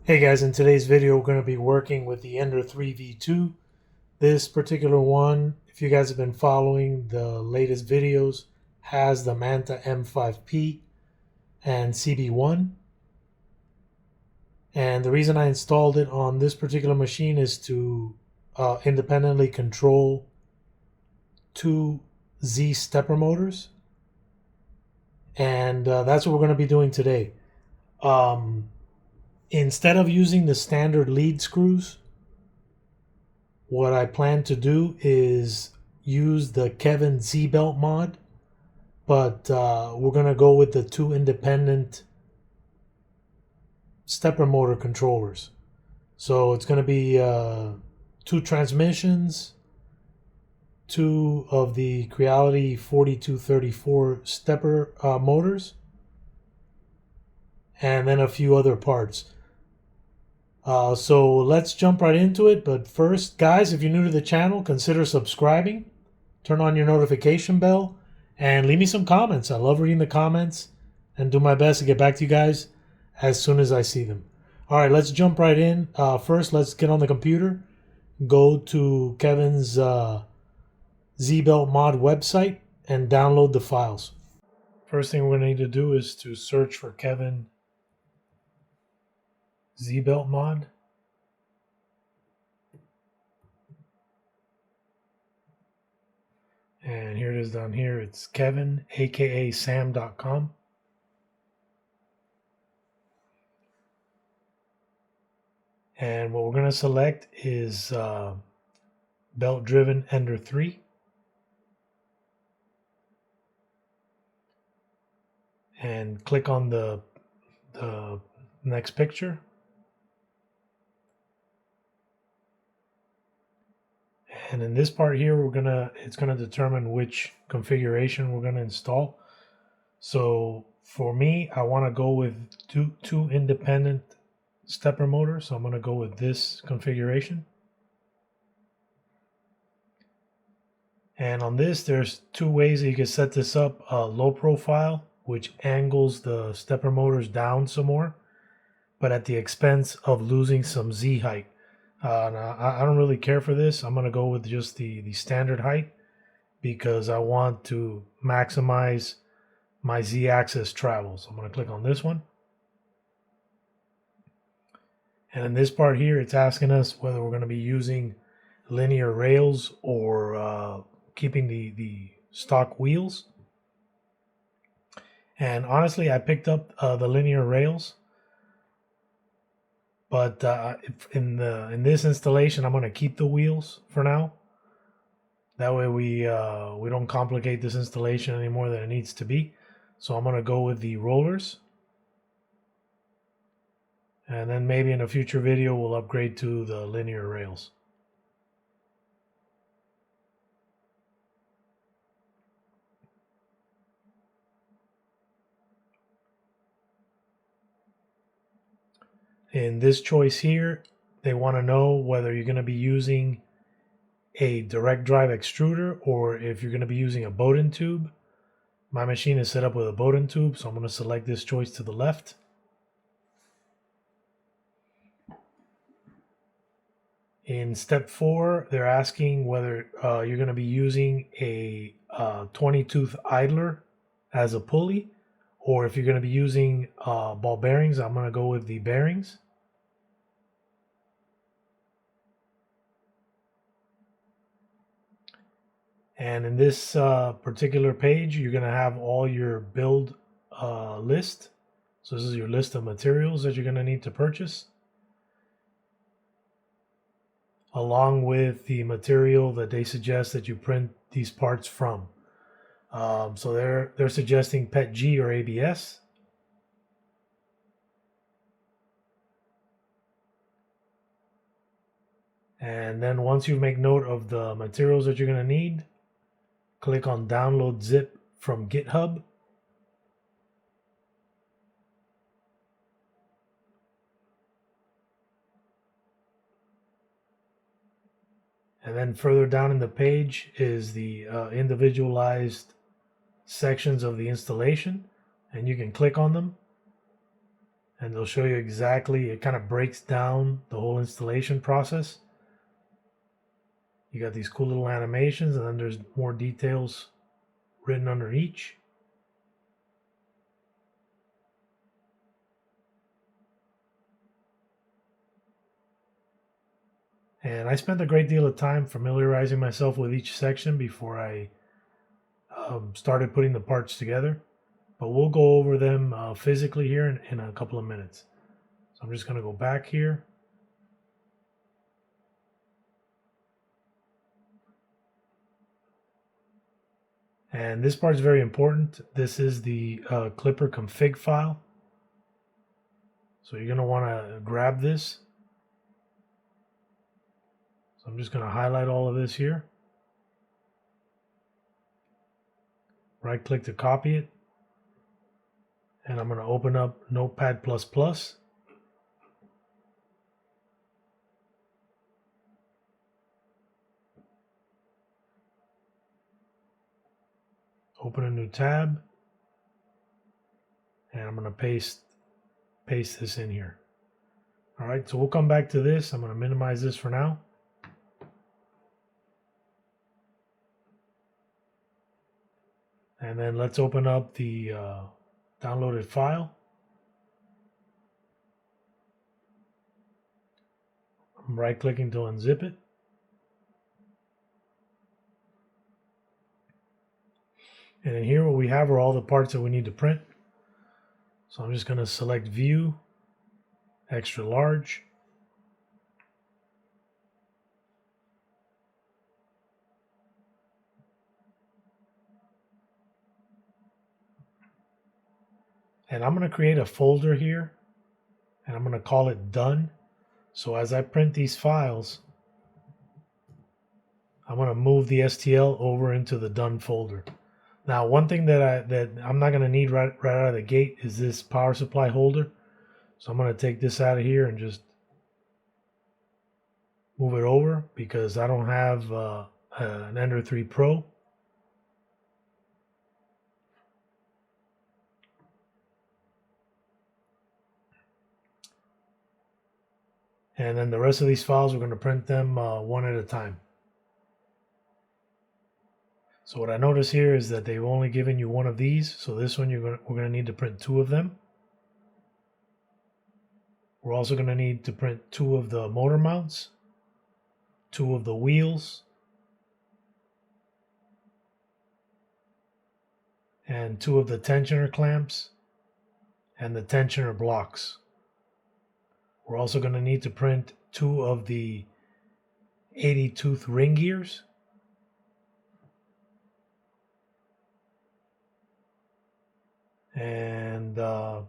Hey guys, in today's video we're going to be working with the Ender 3V2. This particular one, if you guys have been following the latest videos, has the Manta M5P and CB1. And the reason I installed it on this particular machine is to independently control two Z stepper motors. And that's what we're going to be doing today. Instead of using the standard lead screws, what I plan to do is use the Kevin Z-belt mod, but we're going to go with the two independent stepper motor controllers. So it's going to be two transmissions, two of the Creality 4234 stepper motors, and then a few other parts. So let's jump right into it. But first, guys, if you're new to the channel, consider subscribing, turn on your notification bell, and leave me some comments. I love reading the comments and do my best to get back to you guys as soon as I see them. All right, let's jump right in. First, let's get on the computer, go to Kevin's Z-belt mod website and download the files. First thing we're going to need to do is to search for Kevin Z-belt mod. And here it is down here. It's Kevin AkaSam.com. And what we're going to select is belt driven Ender 3. And click on the next picture. And in this part here, it's gonna determine which configuration we're gonna install. So for me, I want to go with two independent stepper motors. So I'm gonna go with this configuration. And on this, there's two ways that you can set this up. Low profile, which angles the stepper motors down some more, but at the expense of losing some Z height. Now, I don't really care for this. I'm going to go with just the standard height because I want to maximize my Z-axis travel. So I'm going to click on this one. And in this part here, it's asking us whether we're going to be using linear rails or keeping the stock wheels. And honestly, I picked up the linear rails. But in this installation, I'm going to keep the wheels for now. That way we don't complicate this installation any more than it needs to be. So I'm going to go with the rollers. And then maybe in a future video, we'll upgrade to the linear rails. In this choice here, they want to know whether you're going to be using a direct drive extruder or if you're going to be using a Bowden tube. My machine is set up with a Bowden tube, so I'm going to select this choice to the left. In step 4, they're asking whether you're going to be using a 20-tooth idler as a pulley, or if you're going to be using ball bearings. I'm going to go with the bearings. And in this particular page, you're going to have all your build list. So this is your list of materials that you're going to need to purchase, along with the material that they suggest that you print these parts from. So they're suggesting PETG or ABS. And then once you make note of the materials that you're going to need, click on download zip from GitHub. And then further down in the page is the individualized sections of the installation, and you can click on them and they'll show you exactly, it kind of breaks down the whole installation process. You got these cool little animations, and then there's more details written under each. And I spent a great deal of time familiarizing myself with each section before I started putting the parts together. But we'll go over them physically here in a couple of minutes. So I'm just going to go back here. And this part is very important. This is the Klipper config file. So you're going to want to grab this. So I'm just going to highlight all of this here. Right click to copy it. And I'm going to open up Notepad++. Open a new tab. And I'm going to paste this in here. All right, so we'll come back to this. I'm going to minimize this for now. And then let's open up the downloaded file. I'm right clicking to unzip it. And in here what we have are all the parts that we need to print. So I'm just going to select View, Extra Large. And I'm going to create a folder here, and I'm going to call it Done. So as I print these files, I'm going to move the STL over into the Done folder. Now, one thing that I'm not going to need right out of the gate is this power supply holder. So I'm going to take this out of here and just move it over because I don't have an Ender 3 Pro. And then the rest of these files, we're going to print them one at a time. So what I notice here is that they've only given you one of these. So this one we're going to need to print 2 of them. We're also going to need to print 2 of the motor mounts, 2 of the wheels, and 2 of the tensioner clamps and the tensioner blocks. We're also going to need to print 2 of the 80-tooth ring gears. And I'm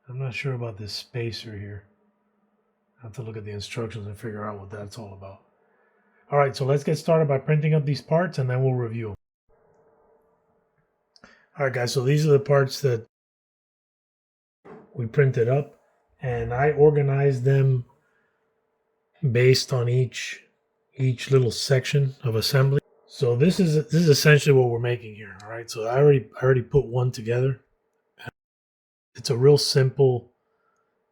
not sure about this spacer here. I have to look at the instructions and figure out what that's all about. All right, so let's get started by printing up these parts and then we'll review them. All right, guys, so these are the parts that we printed up, and I organized them based on each little section of assembly. So this is essentially what we're making here. All right, so I already put one together. It's a real simple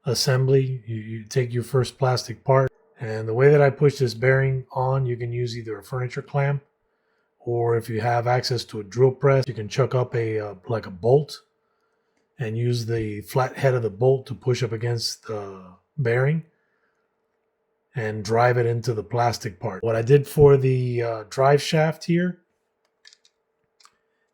assembly. You take your first plastic part, and the way that I push this bearing on, you can use either a furniture clamp, or if you have access to a drill press, you can chuck up like a bolt and use the flat head of the bolt to push up against the bearing and drive it into the plastic part. What I did for the drive shaft here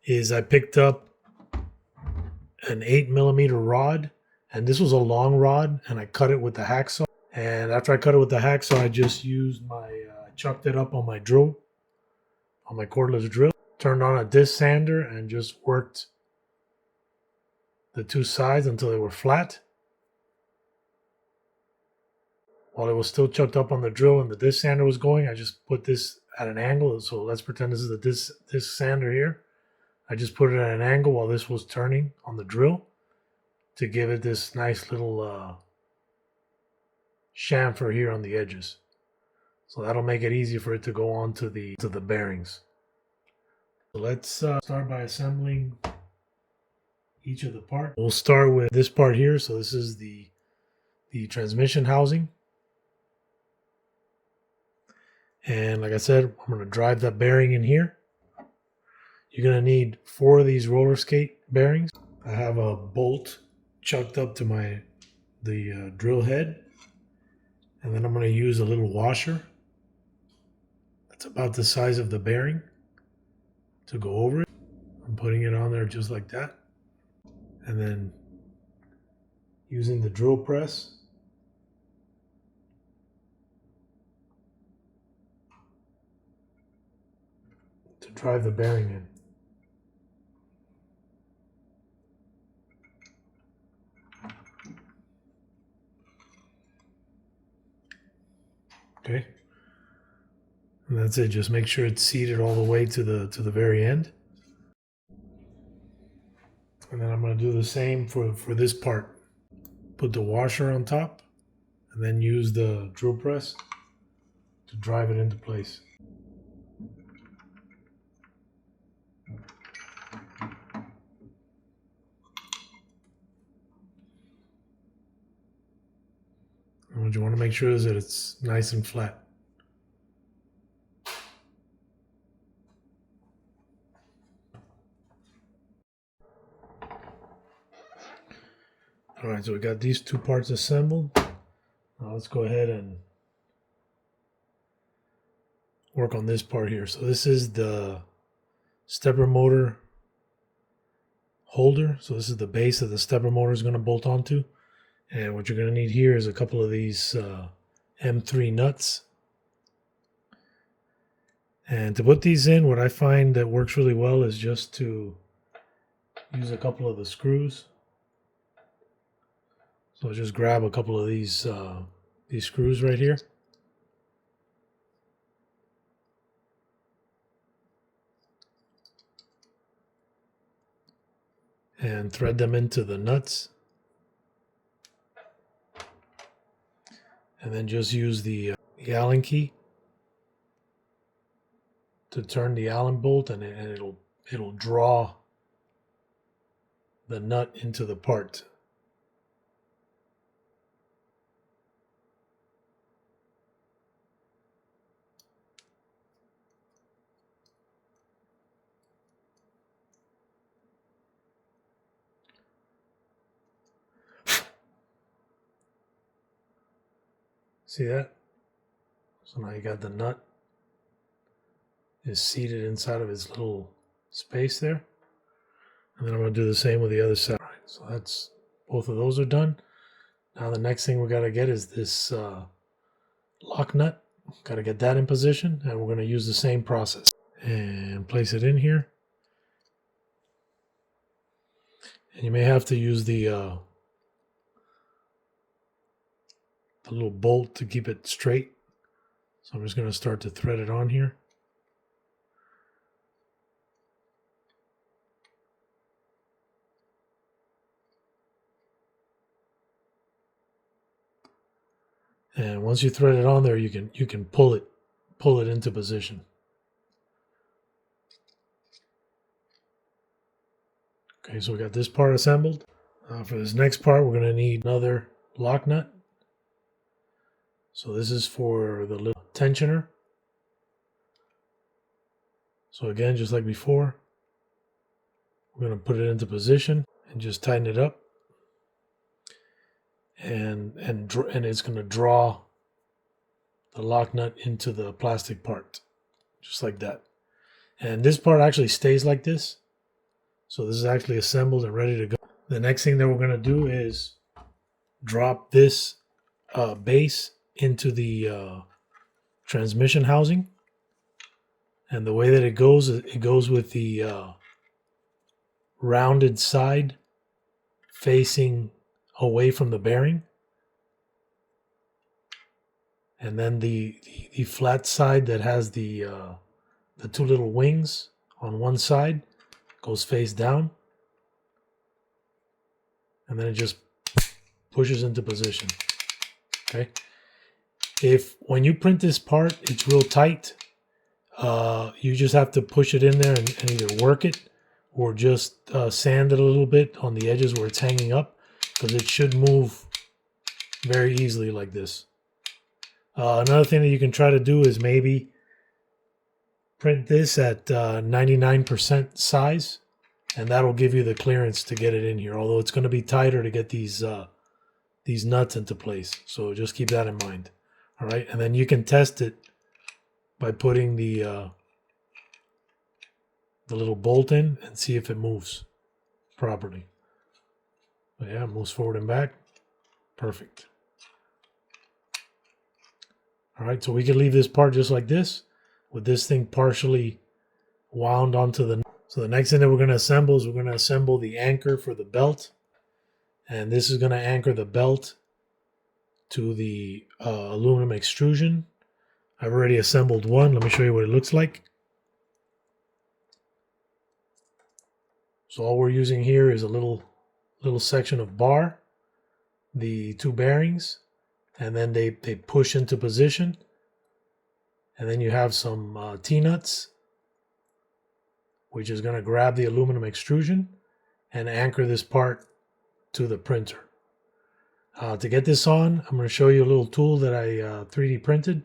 is I picked up an 8mm rod, and this was a long rod, and I cut it with the hacksaw. And after I cut it with the hacksaw, I just used chucked it up on my drill, on my cordless drill, turned on a disc sander, and just worked the 2 sides until they were flat. While it was still chucked up on the drill and the disc sander was going, I just put this at an angle. So let's pretend this is the disc sander here. I just put it at an angle while this was turning on the drill to give it this nice little chamfer here on the edges. So that'll make it easy for it to go on to the bearings. So let's start by assembling each of the parts. We'll start with this part here. So this is the transmission housing. And like I said, I'm going to drive that bearing in here. You're going to need 4 of these roller skate bearings. I have a bolt chucked up to the drill head. And then I'm going to use a little washer that's about the size of the bearing to go over it. I'm putting it on there just like that. And then using the drill press to drive the bearing in. Okay, and that's it. Just make sure it's seated all the way to the very end. And then I'm going to do the same for this part. Put the washer on top and then use the drill press to drive it into place. And what you want to make sure is that it's nice and flat. All right, so we got these 2 parts assembled. Now let's go ahead and work on this part here. So this is the stepper motor holder. So this is the base that the stepper motor is going to bolt onto. And what you're going to need here is a couple of these M3 nuts. And to put these in, what I find that works really well is just to use a couple of the screws. So I'll just grab a couple of these screws right here. And thread them into the nuts. And then just use the Allen key to turn the Allen bolt, and it'll draw the nut into the part. See that? So now you got the nut is seated inside of its little space there. And then I'm going to do the same with the other side. Right, so that's, both of those are done. Now the next thing we got to get is this lock nut. Got to get that in position, and we're going to use the same process. And place it in here. And you may have to use the little bolt to keep it straight. So I'm just going to start to thread it on here. And once you thread it on there, you can pull it into position. Okay, so we got this part assembled. For this next part, we're going to need another lock nut. So this is for the little tensioner. So again, just like before, we're going to put it into position and just tighten it up. And it's going to draw the lock nut into the plastic part, just like that. And this part actually stays like this. So this is actually assembled and ready to go. The next thing that we're going to do is drop this base into the transmission housing. And the way that it goes with the rounded side facing away from the bearing. And then the flat side that has the 2 little wings on one side goes face down. And then it just pushes into position. Okay. When you print this part, it's real tight. You just have to push it in there and either work it or just sand it a little bit on the edges where it's hanging up, because it should move very easily like this. Another thing that you can try to do is maybe print this at 99% size, and that'll give you the clearance to get it in here, although it's going to be tighter to get these nuts into place, so just keep that in mind. All right, and then you can test it by putting the little bolt in and see if it moves properly. But yeah, it moves forward and back. Perfect. All right, so we can leave this part just like this, with this thing partially wound onto the. So the next thing that we're going to assemble is we're going to assemble the anchor for the belt, and this is going to anchor the belt to the aluminum extrusion. I've already assembled one. Let me show you what it looks like. So all we're using here is a little section of bar, the two bearings, and then they push into position. And then you have some T-nuts, which is going to grab the aluminum extrusion and anchor this part to the printer. To get this on, I'm going to show you a little tool that I 3D printed,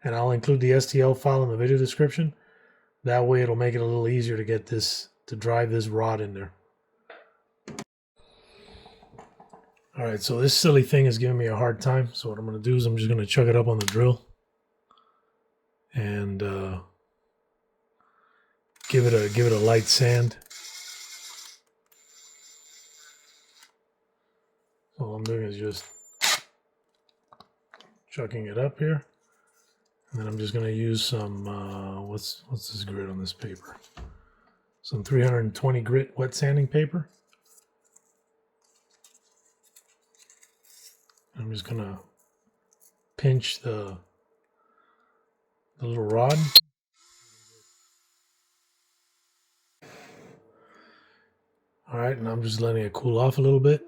and I'll include the STL file in the video description. That way it'll make it a little easier to get this, to drive this rod in there. All right, so this silly thing is giving me a hard time. So what I'm going to do is I'm just going to chuck it up on the drill and give it a light sand. All I'm doing is just chucking it up here, and then I'm just going to use some what's this grit on this paper? Some 320 grit wet sanding paper. I'm just going to pinch the little rod. All right, and I'm just letting it cool off a little bit.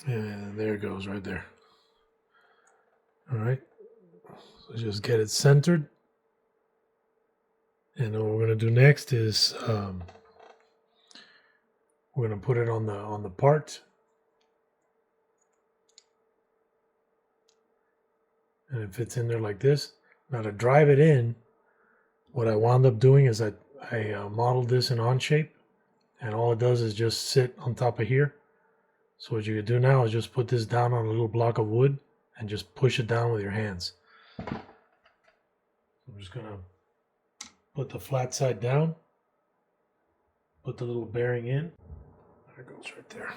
And there it goes right there. All right, so just get it centered. And then what we're going to do next is we're going to put it on the part. And it fits in there like this. Now to drive it in, what I wound up doing is I modeled this in Onshape, and all it does is just sit on top of here. So what you could do now is just put this down on a little block of wood and just push it down with your hands. I'm just going to put the flat side down, put the little bearing in. There it goes right there.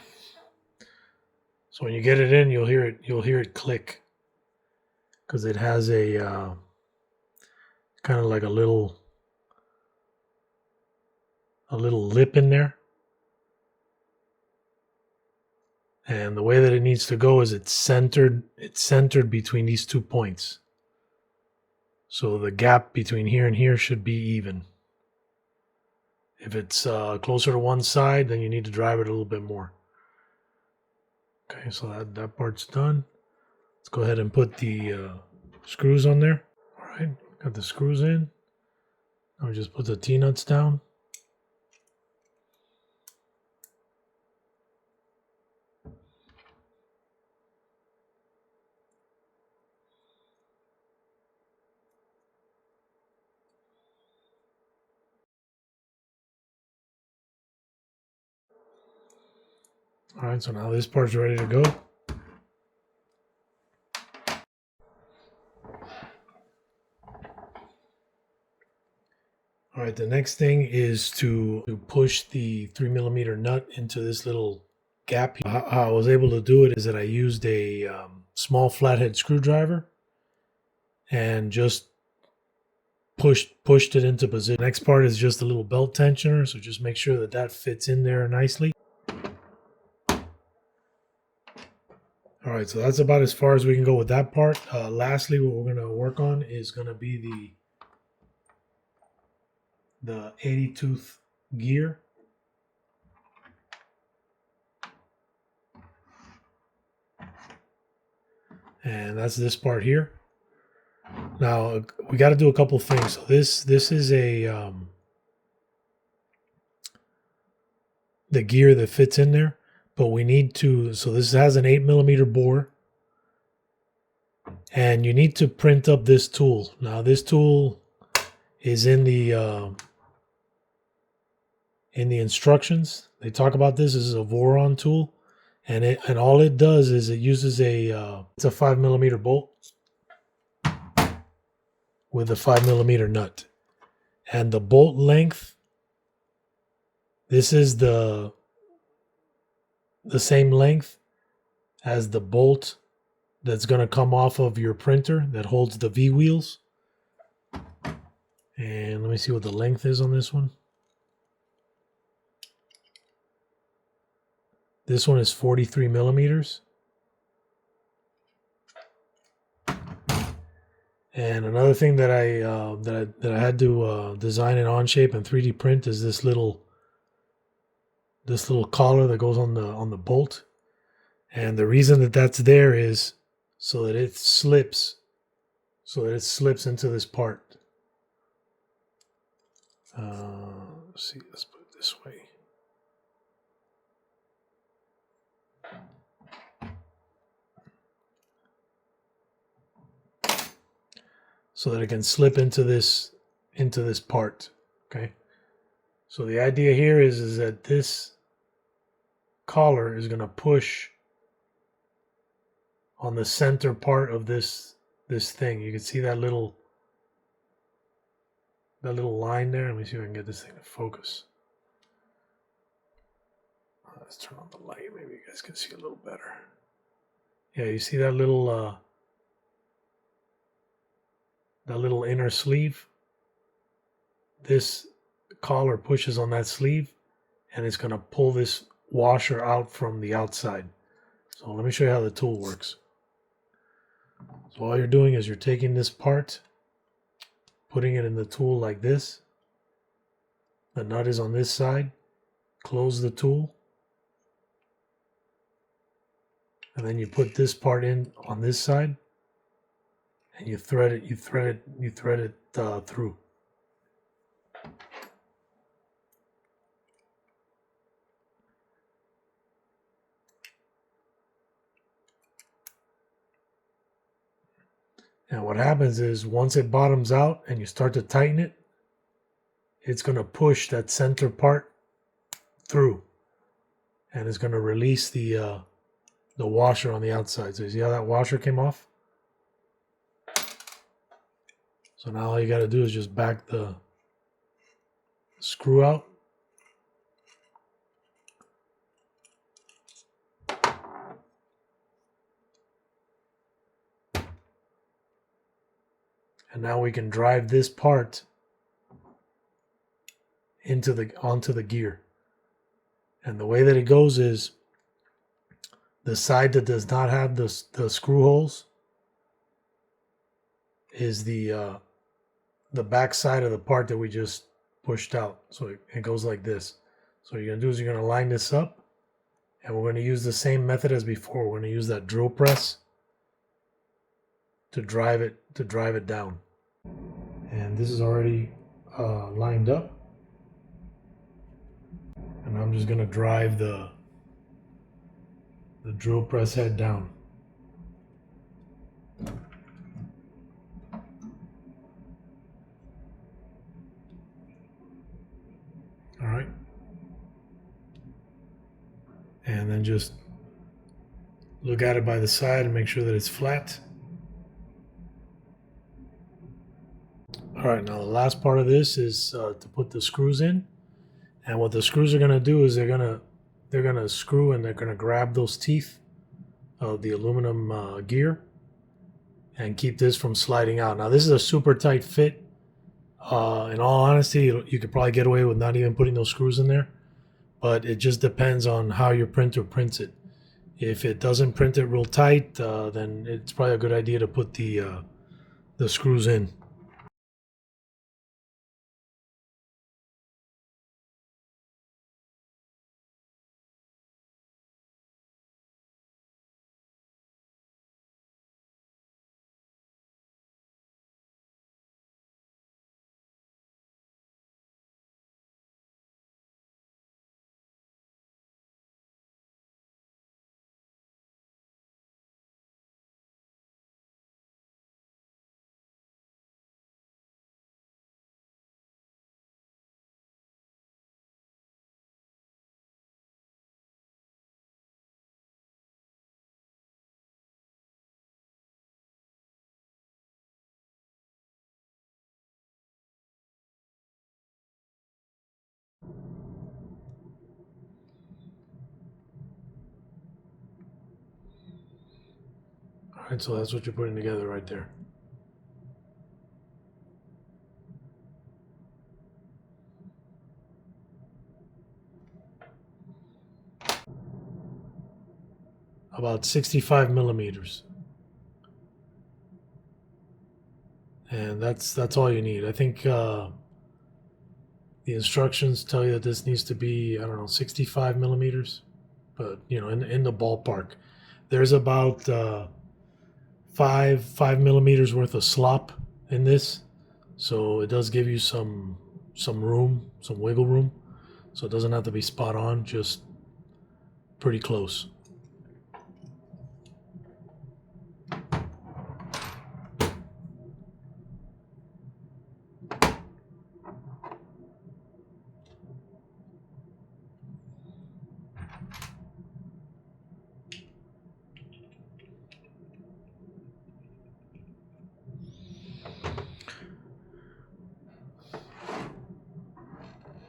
So when you get it in, you'll hear it click, because it has a kind of like a little lip in there. And the way that it needs to go is it's centered between these 2 points. So the gap between here and here should be even. If it's closer to one side, then you need to drive it a little bit more. Okay, so that part's done. Let's go ahead and put the screws on there. All right, got the screws in. Now we just put the T-nuts down. All right, so now this part's ready to go. All right, the next thing is to push the 3mm nut into this little gap. How I was able to do it is that I used a small flathead screwdriver and just pushed it into position. The next part is just a little belt tensioner, so just make sure that fits in there nicely. All right, so that's about as far as we can go with that part. Lastly, what we're going to work on is going to be the 80 tooth gear. And that's this part here. Now we got to do a couple things. So this is a the gear that fits in there, but we need to. So this has an 8mm bore, and you need to print up this tool. Now this tool is in the instructions. They talk about this. This is a Voron tool, and all it does is it uses it's a 5mm bolt with a 5mm nut, and the bolt length. This is the same length as the bolt that's going to come off of your printer that holds the V wheels. And let me see what the length is on this one. This one is 43mm. And another thing that I had to design and on shape and 3D print is this little collar that goes on the bolt. And the reason that that's there is so that it slips into this part. Let's see, let's put it this way. So that it can slip into this part. Okay. So the idea here is that this collar is going to push on the center part of this thing. You can see that little line there. Let me see if I can get this thing to focus. Let's turn on the light. Maybe you guys can see a little better. Yeah, you see that little inner sleeve? This collar pushes on that sleeve, and it's going to pull this washer out from the outside. So let me show you how the tool works. So all you're doing is you're taking this part, putting it in the tool like this. The nut is on this side. Close the tool. And then you put this part in on this side. And you thread it through. And what happens is once it bottoms out and you start to tighten it, it's going to push that center part through, and it's going to release the washer on the outside. So you see how that washer came off? So now all you got to do is just back the screw out. And now we can drive this part onto the gear. And the way that it goes is the side that does not have the screw holes is the back side of the part that we just pushed out. So it goes like this. So what you're going to do is you're going to line this up, and we're going to use the same method as before. We're going to use that drill press to drive it down. And this is already lined up, and I'm just going to drive the drill press head down. All right. And then just look at it by the side and make sure that it's flat. All right, now the last part of this is to put the screws in. And what the screws are going to do is they're going to screw, and they're going to grab those teeth of the aluminum gear and keep this from sliding out. Now this is a super tight fit. In all honesty, you could probably get away with not even putting those screws in there, but it just depends on how your printer prints it. If it doesn't print it real tight, then it's probably a good idea to put the screws in. All right, so that's what you're putting together right there. About 65 millimeters. And that's all you need. I think the instructions tell you that this needs to be, I don't know, 65 millimeters, but you know, in the ballpark. There's about 5 millimeters worth of slop in this, so it does give you some room, some wiggle room. So it doesn't have to be spot on, just pretty close.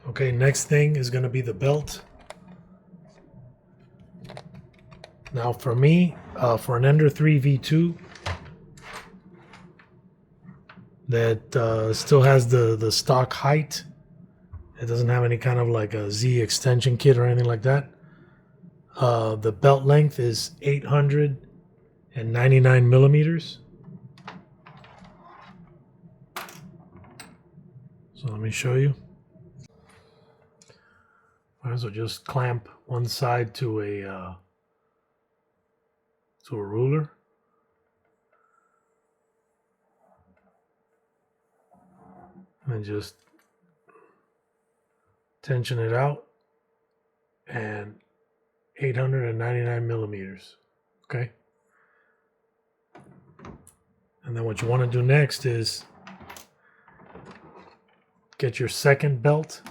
Okay, next thing is going to be the belt. Now for me, for an Ender 3 V2 that still has the stock height, it doesn't have any kind of like a Z extension kit or anything like that. The belt length is 899 millimeters. So let me show you. All right, so just clamp one side to a ruler. And just tension it out, and 899 millimeters. Okay. And then what you want to do next is get your second belt.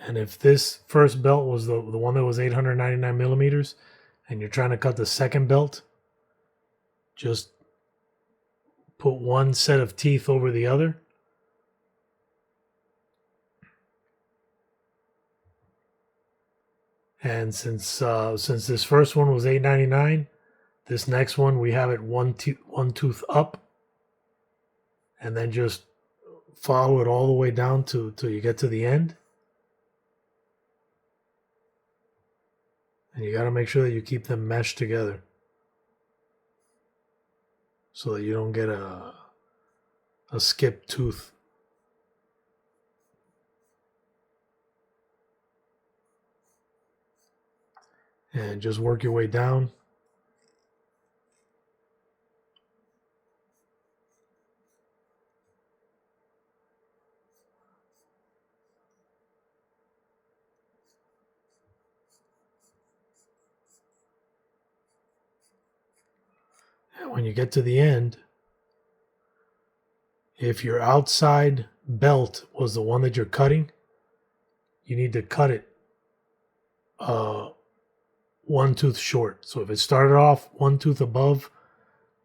And if this first belt was the one that was 899 millimeters, and you're trying to cut the second belt, just put one set of teeth over the other. And since this first one was 899, this next one we have it one tooth up, and then just follow it all the way down till you get to the end. And you got to make sure that you keep them meshed together so that you don't get a skipped tooth. And just work your way down. And when you get to the end, if your outside belt was the one that you're cutting, you need to cut it one tooth short. So if it started off one tooth above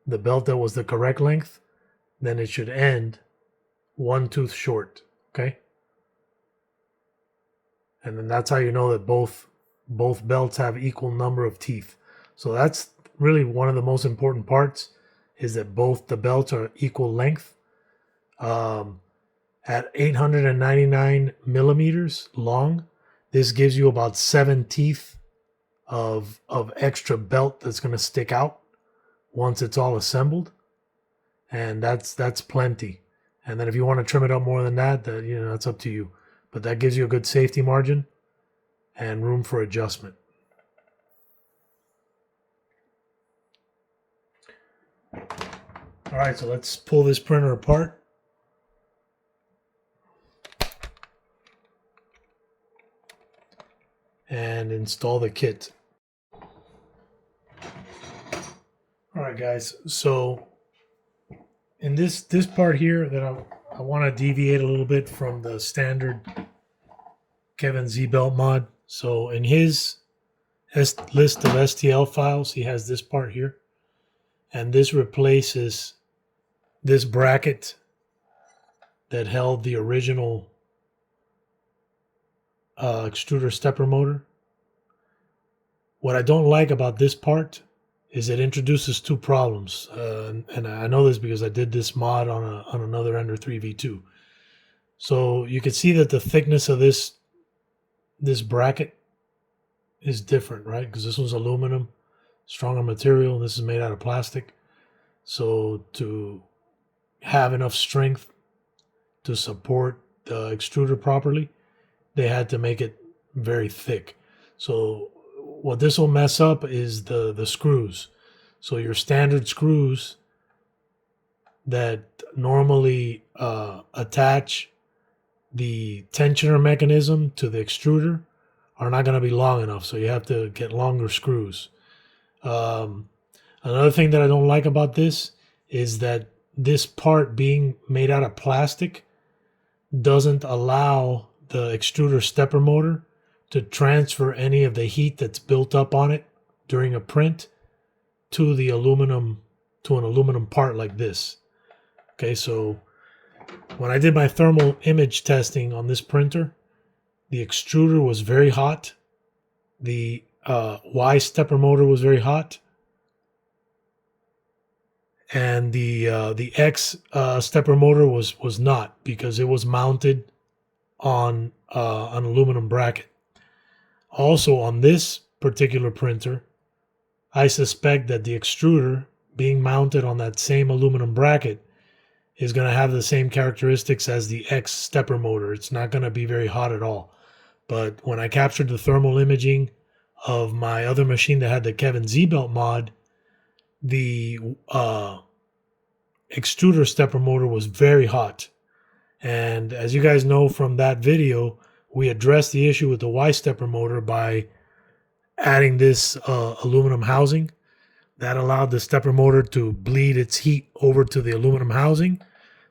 the belt that was the correct length, then it should end one tooth short. Okay. And then that's how you know that both belts have equal number of teeth. So that's really one of the most important parts, is that both the belts are equal length. At 899 millimeters long, This gives you about 7 teeth of extra belt that's going to stick out once it's all assembled, and that's plenty. And then if you want to trim it up more than that, that's up to you. But that gives you a good safety margin and room for adjustment. All right, so let's pull this printer apart. And install the kit. All right, guys, so in this part here that I want to deviate a little bit from the standard Kevin Z-Belt mod. So in his list of STL files, he has this part here, and this replaces this bracket that held the original extruder stepper motor. What I don't like about this part is it introduces 2 problems, and I know this because I did this mod on another Ender 3v2. So you can see that the thickness of this bracket is different, right? Because this one's aluminum, stronger material, and this is made out of plastic. So to have enough strength to support the extruder properly, they had to make it very thick. So what this will mess up is the screws. So your standard screws that normally attach the tensioner mechanism to the extruder are not going to be long enough. So you have to get longer screws. Another thing that I don't like about this is that this part being made out of plastic doesn't allow the extruder stepper motor to transfer any of the heat that's built up on it during a print to the aluminum, to an aluminum part like this. Okay, so when I did my thermal image testing on this printer, the extruder was very hot. The Y stepper motor was very hot. And the X stepper motor was not, because it was mounted on an aluminum bracket. Also on this particular printer, I suspect that the extruder being mounted on that same aluminum bracket is going to have the same characteristics as the X stepper motor. It's not going to be very hot at all. But when I captured the thermal imaging of my other machine that had the Kevin Z-Belt mod, the extruder stepper motor was very hot. And as you guys know from that video, we addressed the issue with the Y stepper motor by adding this aluminum housing. That allowed the stepper motor to bleed its heat over to the aluminum housing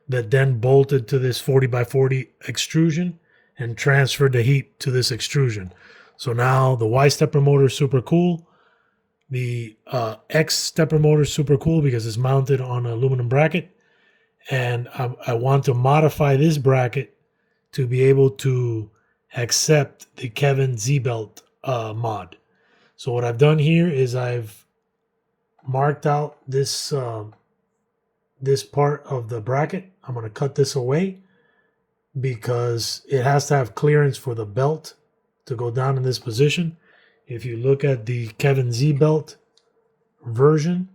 that then bolted to this 40x40 extrusion and transferred the heat to this extrusion. So now the Y stepper motor is super cool. The X stepper motor is super cool because it's mounted on an aluminum bracket. And I want to modify this bracket to be able to accept the Kevin Z-Belt mod. So what I've done here is I've marked out this this part of the bracket. I'm going to cut this away because it has to have clearance for the belt to go down in this position. If you look at the Kevin Z-Belt version,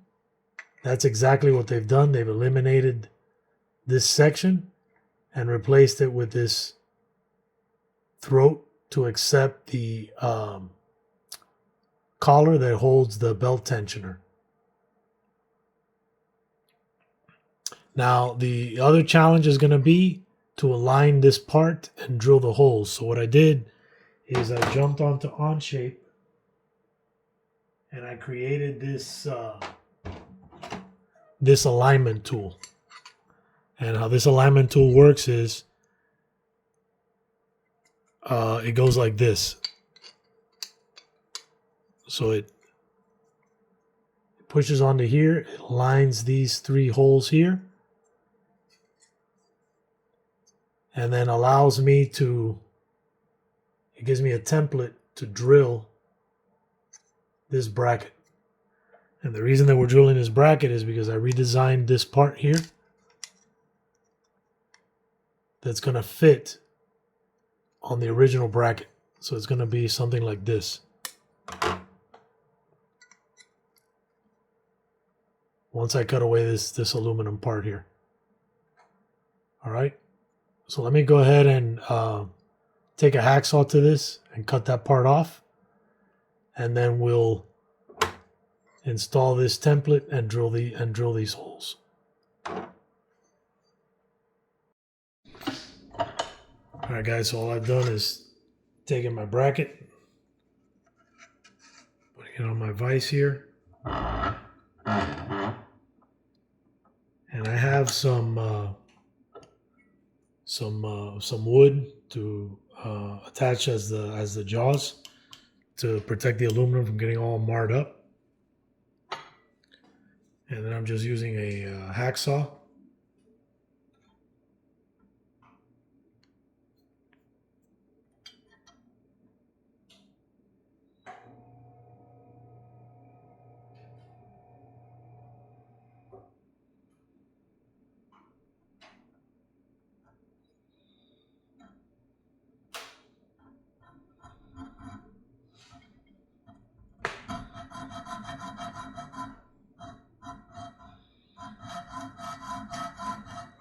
that's exactly what they've done. They've eliminated this section and replaced it with this throat to accept the collar that holds the belt tensioner. Now, the other challenge is going to be to align this part and drill the holes. So what I did is I jumped onto Onshape and I created this this alignment tool. And how this alignment tool works is it goes like this. So it pushes onto here, it aligns these 3 holes here, and then allows me to, it gives me a template to drill this bracket. And the reason that we're drilling this bracket is because I redesigned this part here that's going to fit on the original bracket. So it's going to be something like this. Once I cut away this aluminum part here. All right. So let me go ahead and take a hacksaw to this and cut that part off. And then we'll install this template and drill these holes. All right, guys. So all I've done is taken my bracket, putting it on my vise here, and I have some wood to attach as the jaws to protect the aluminum from getting all marred up. And then I'm just using a hacksaw.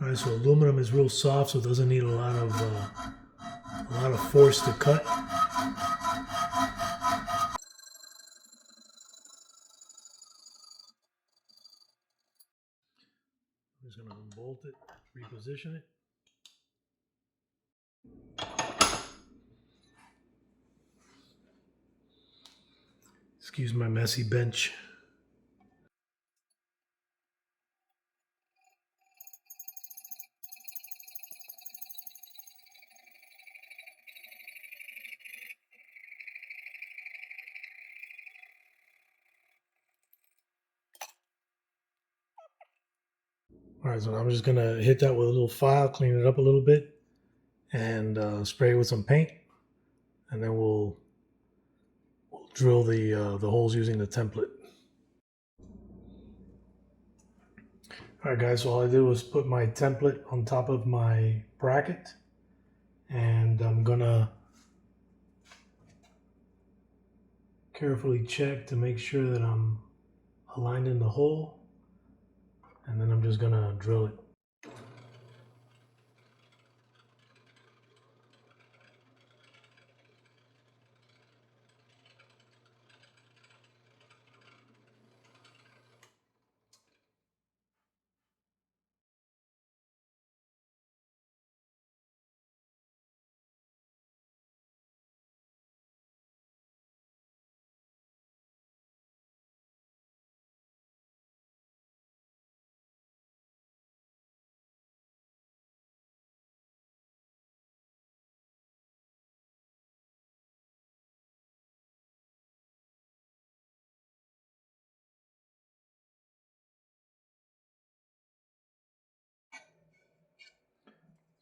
All right, so aluminum is real soft, so it doesn't need a lot of force to cut. I'm just going to unbolt it, reposition it. Excuse my messy bench. All right, so I'm just going to hit that with a little file, clean it up a little bit, and spray it with some paint. And then we'll drill the holes using the template. All right, guys, so all I did was put my template on top of my bracket, and I'm gonna carefully check to make sure that I'm aligned in the hole, and then I'm just gonna drill it.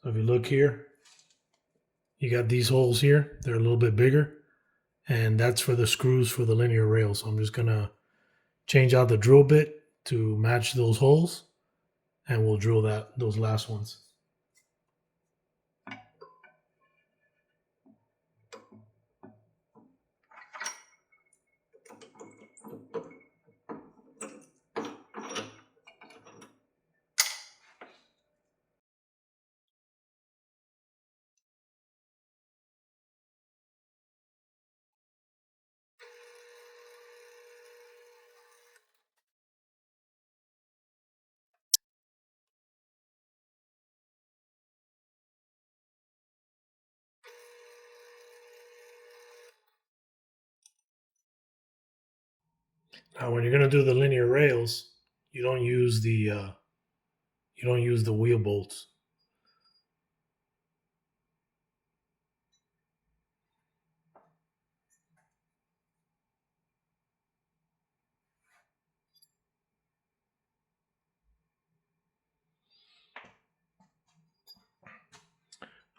So if you look here, you got these holes here. They're a little bit bigger, and that's for the screws for the linear rail. So I'm just gonna change out the drill bit to match those holes, and we'll drill those last ones. Now, when you're gonna do the linear rails, you don't use the wheel bolts.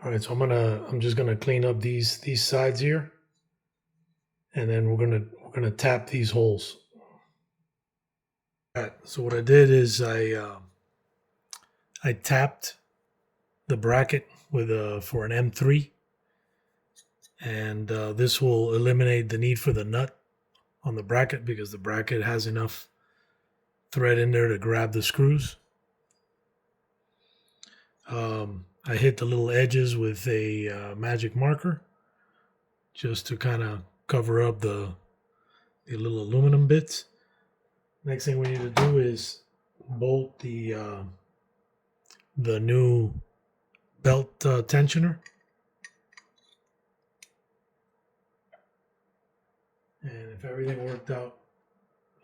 All right, so I'm just gonna clean up these sides here, and then we're gonna tap these holes. All right, so what I did is I tapped the bracket with for an M3, And this will eliminate the need for the nut on the bracket because the bracket has enough thread in there to grab the screws. I hit the little edges with a magic marker just to kind of cover up the little aluminum bits. Next thing we need to do is bolt the new belt tensioner. And if everything worked out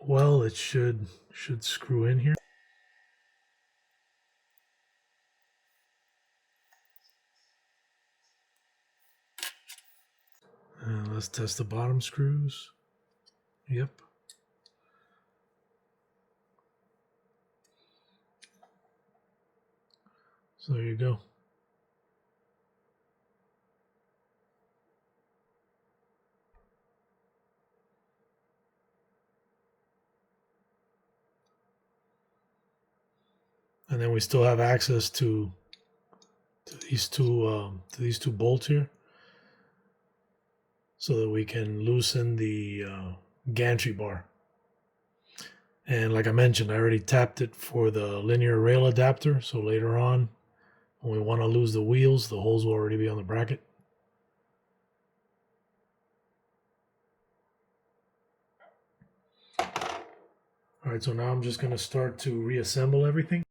well, it should screw in here. Let's test the bottom screws. Yep. So there you go. And then we still have access to these two bolts here, so that we can loosen the gantry bar. And like I mentioned, I already tapped it for the linear rail adapter, so later on when we want to lose the wheels, the holes will already be on the bracket. All right, so now I'm just going to start to reassemble everything.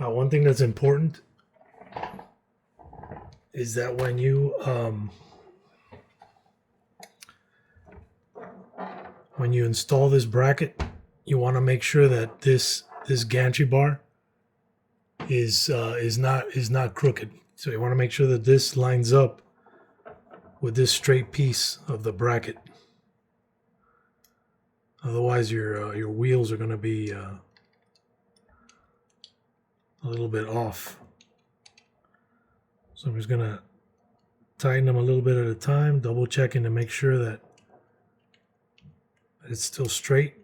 One thing that's important is that when you install this bracket, you want to make sure that this gantry bar is not crooked. So you want to make sure that this lines up with this straight piece of the bracket. Otherwise, your wheels are going to be a little bit off. So I'm just gonna tighten them a little bit at a time, double checking to make sure that it's still straight.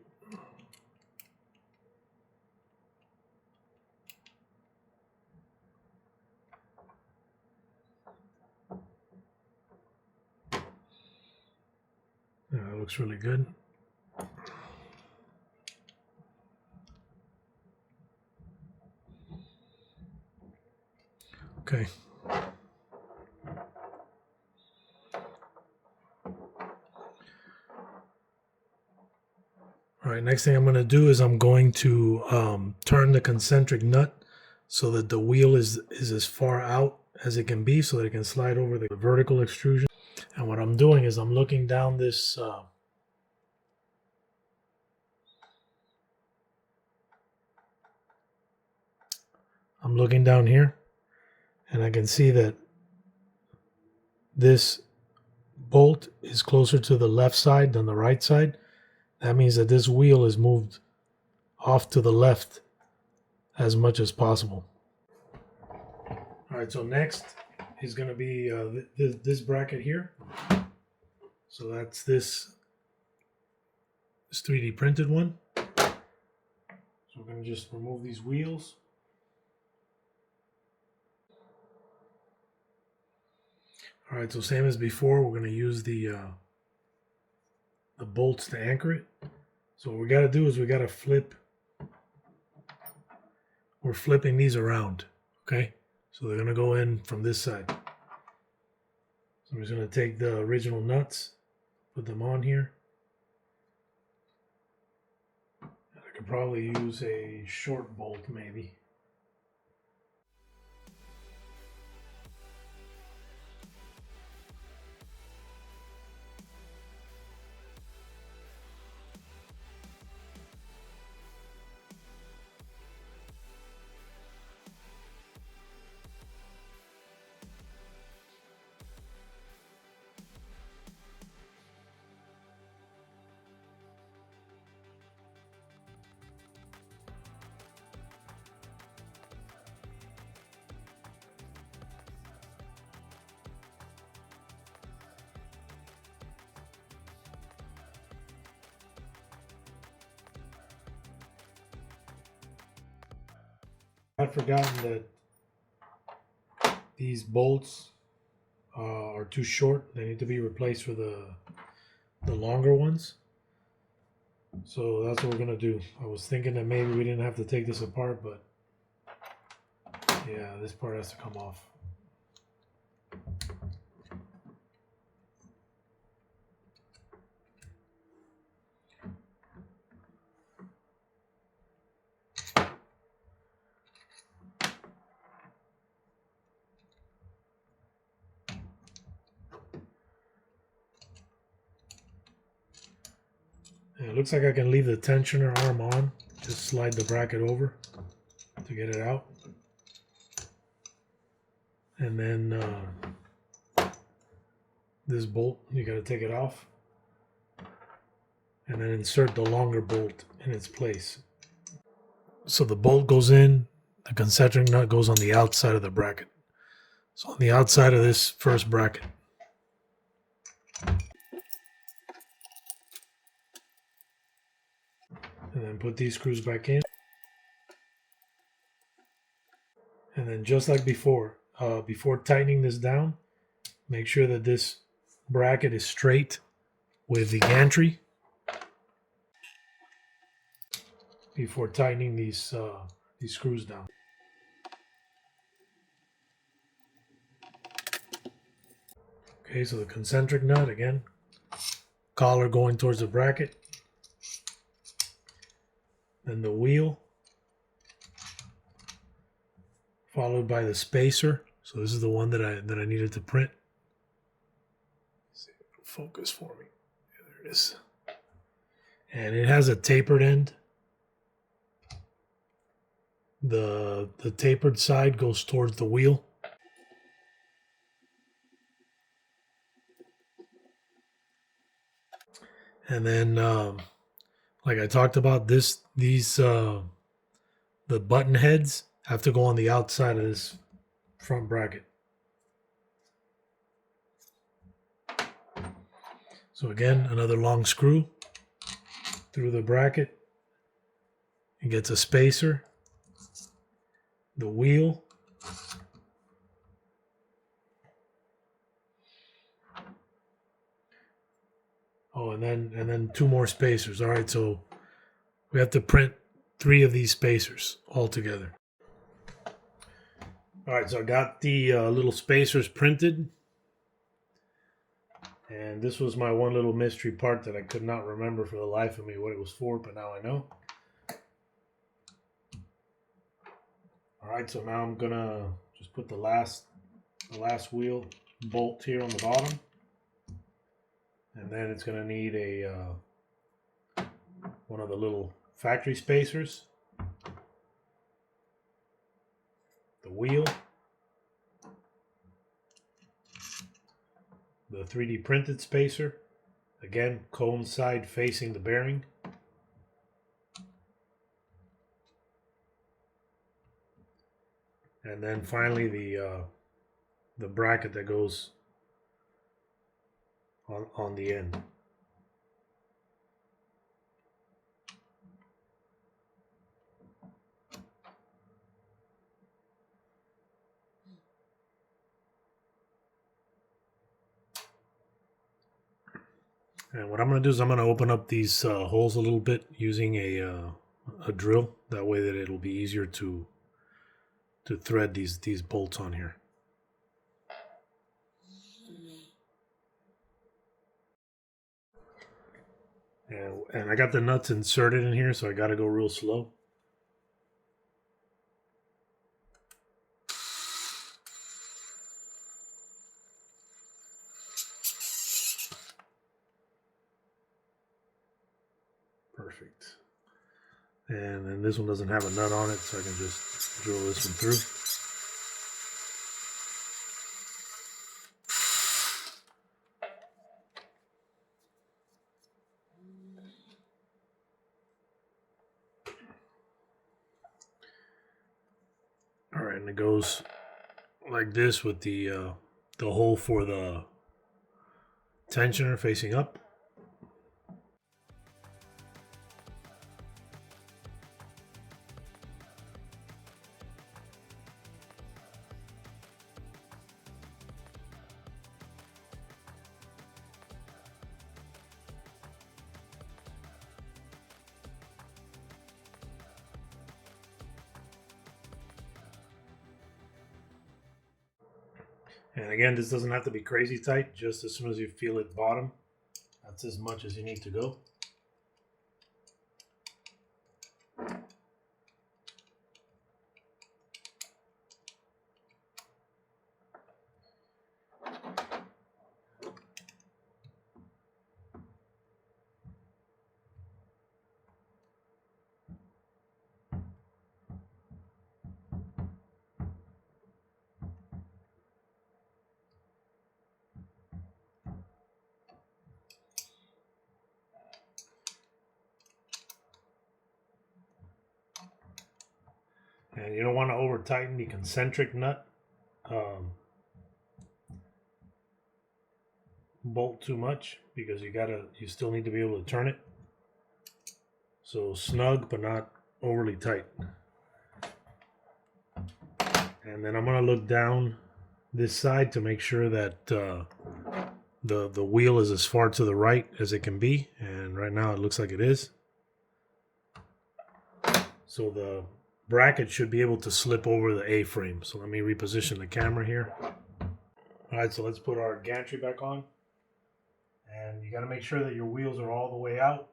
Yeah, that looks really good. Okay. All right, next thing I'm going to do is I'm going to turn the concentric nut so that the wheel is as far out as it can be, so that it can slide over the vertical extrusion. And what I'm doing is I'm looking down this I'm looking down here and I can see that this bolt is closer to the left side than the right side. That means that this wheel is moved off to the left as much as possible. All right, so next is going to be this bracket here. So that's this 3D printed one. So we're going to just remove these wheels. All right, so same as before, we're going to use the bolts to anchor it. So what we got to do is we got to flip. We're flipping these around, okay? So they're going to go in from this side. So I'm just going to take the original nuts, put them on here. I could probably use a short bolt maybe. I'd forgotten that these bolts are too short. They need to be replaced for the longer ones. So that's what we're gonna do. I was thinking that maybe we didn't have to take this apart, but yeah, this part has to come off. And it looks like I can leave the tensioner arm on. Just slide the bracket over to get it out. And then this bolt, you got to take it off. And then insert the longer bolt in its place. So the bolt goes in, the concentric nut goes on the outside of the bracket. So on the outside of this first bracket. And then put these screws back in. And then just like before tightening this down, make sure that this bracket is straight with the gantry before tightening these screws down. Okay, so the concentric nut again, collar going towards the bracket, then the wheel, followed by the spacer. So this is the one that I needed to print. Let's see if it'll focus for me. Yeah, there it is. And it has a tapered end. The tapered side goes towards the wheel. And then, like I talked about, the button heads have to go on the outside of this front bracket. So again, another long screw through the bracket. It gets a spacer, the wheel, oh, and then two more spacers. All right, so we have to print 3 of these spacers all together. All right, so I got the little spacers printed. And this was my one little mystery part that I could not remember for the life of me what it was for, but now I know. All right, so now I'm gonna just put the last wheel bolt here on the bottom. And then it's gonna need a one of the little factory spacers. the wheel, the 3D printed spacer, again cone side facing the bearing, and then finally the bracket that goes on the end. And what I'm going to do is I'm going to open up these holes a little bit using a drill. That way that it'll be easier to thread these bolts on here. And I got the nuts inserted in here, so I got to go real slow. Perfect. And then this one doesn't have a nut on it, so I can just drill this one through. All right, and it goes like this with the hole for the tensioner facing up. And again, this doesn't have to be crazy tight. Just as soon as you feel it bottom, that's as much as you need to go. And you don't want to over tighten the concentric nut bolt too much, because you still need to be able to turn it. So snug but not overly tight. And then I'm going to look down this side to make sure that the wheel is as far to the right as it can be, and right now it looks like it is. So the bracket should be able to slip over the A-frame. So let me reposition the camera here. All right, so let's put our gantry back on. And you got to make sure that your wheels are all the way out.